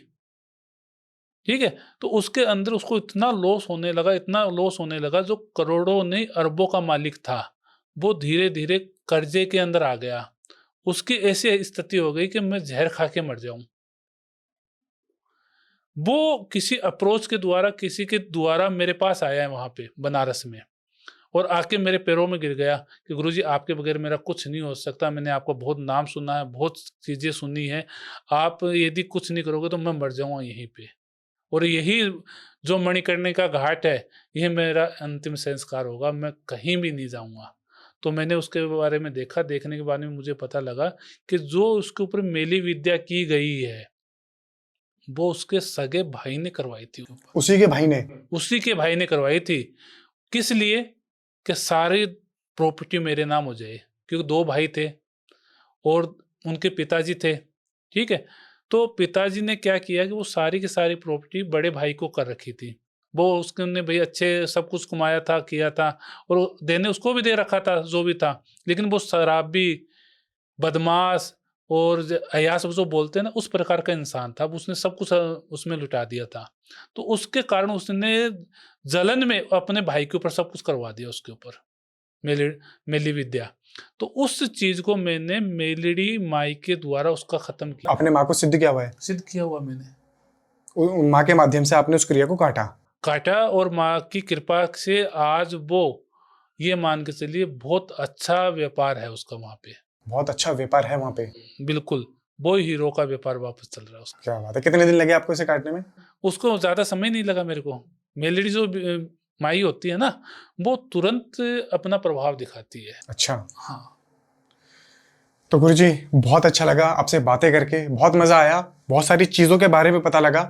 ठीक है। तो उसके अंदर उसको इतना लॉस होने लगा, इतना लॉस होने लगा, जो करोड़ों नहीं अरबों का मालिक था, वो धीरे धीरे कर्जे के अंदर आ गया। उसकी ऐसी स्थिति हो गई कि मैं जहर खा के मर जाऊं। वो किसी अप्रोच के द्वारा, किसी के द्वारा मेरे पास आया है वहां पे बनारस में, और आके मेरे पैरों में गिर गया कि गुरुजी आपके बगैर मेरा कुछ नहीं हो सकता, मैंने आपका बहुत नाम सुना है, बहुत चीजें सुनी है, आप यदि कुछ नहीं करोगे तो मैं मर जाऊंगा यहीं पे, और यही जो मणिकर्णिका का घाट है, यही मेरा अंतिम संस्कार होगा, मैं कहीं भी नहीं जाऊंगा। तो मैंने उसके बारे में देखा, देखने के बाद में मुझे पता लगा कि जो उसके ऊपर मेली विद्या की गई है वो उसके सगे भाई ने करवाई थी। उसी के भाई ने? उसी के भाई ने करवाई थी। किस लिए? कि सारी प्रॉपर्टी मेरे नाम हो जाए, क्योंकि 2 भाई थे और उनके पिताजी थे, ठीक है। तो पिताजी ने क्या किया कि वो सारी की सारी प्रॉपर्टी बड़े भाई को कर रखी थी। वो उसने भाई अच्छे सब कुछ कमाया था, किया था, और देने उसको भी दे रखा था जो भी था। लेकिन वो शराबी, बदमाश और अय्याश जो बोलते हैं ना, उस प्रकार का इंसान था। उसने सब कुछ उसमें लुटा दिया था। तो उसके कारण उसने जलन में अपने भाई के ऊपर सब कुछ करवा दिया, उसके ऊपर मेली विद्या। तो उस चीज को मैंने मेलड़ी माई के द्वारा उसका खत्म किया। अपने माँ को सिद्ध किया हुआ है? सिद्ध किया हुआ मैंने। माँ के माध्यम से आपने उस क्रिया को काटा, और माँ की कृपा से आज वो, ये मान के चलिए, बहुत अच्छा व्यापार है उसका वहां पे। बहुत अच्छा व्यापार है वहां पे? बिल्कुल, वो हीरो का व्यापार वापस चल रहा है उसका। क्या बात है। कितने दिन लगे आपको इसे काटने में? उसको ज्यादा समय नहीं लगा मेरे को। मेलेडी जो माई होती है ना, वो तुरंत अपना प्रभाव दिखाती है। अच्छा, हाँ। तो गुरुजी बहुत अच्छा लगा आपसे बातें करके, बहुत मजा आया, बहुत सारी चीजों के बारे में पता लगा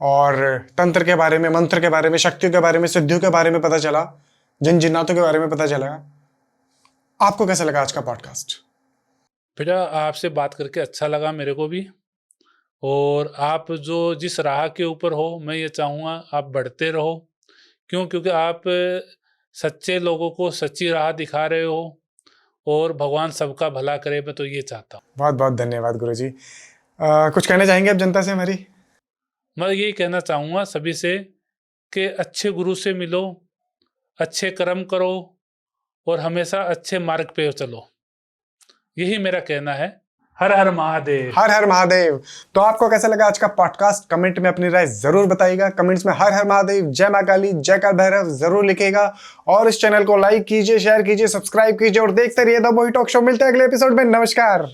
और तंत्र के बारे में, मंत्र के बारे में, शक्तियों के बारे में, सिद्धियों के बारे में पता चला, जिन जिन्नातों के बारे में पता चला। आपको कैसा लगा आज का पॉडकास्ट? बेटा आपसे बात करके अच्छा लगा मेरे को भी, और आप जो जिस राह के ऊपर हो, मैं ये चाहूँगा आप बढ़ते रहो। क्योंकि आप सच्चे लोगों को सच्ची राह दिखा रहे हो, और भगवान सबका भला करे, मैं तो ये चाहता हूँ। बहुत बहुत धन्यवाद गुरुजी। कुछ कहना चाहेंगे आप जनता से हमारी? मैं यही कहना चाहूँगा सभी से कि अच्छे गुरु से मिलो, अच्छे कर्म करो, और हमेशा अच्छे मार्ग पे चलो। यही मेरा कहना है। हर हर महादेव। हर हर महादेव। तो आपको कैसा लगा आज का पॉडकास्ट? कमेंट में अपनी राय जरूर बताइएगा। कमेंट्स में हर हर महादेव, जय मां काली, जय काल भैरव जरूर लिखिएगा। और इस चैनल को लाइक कीजिए, शेयर कीजिए, सब्सक्राइब कीजिए और देखते रहिए द मोही टॉक शो। मिलते हैं अगले एपिसोड में। नमस्कार।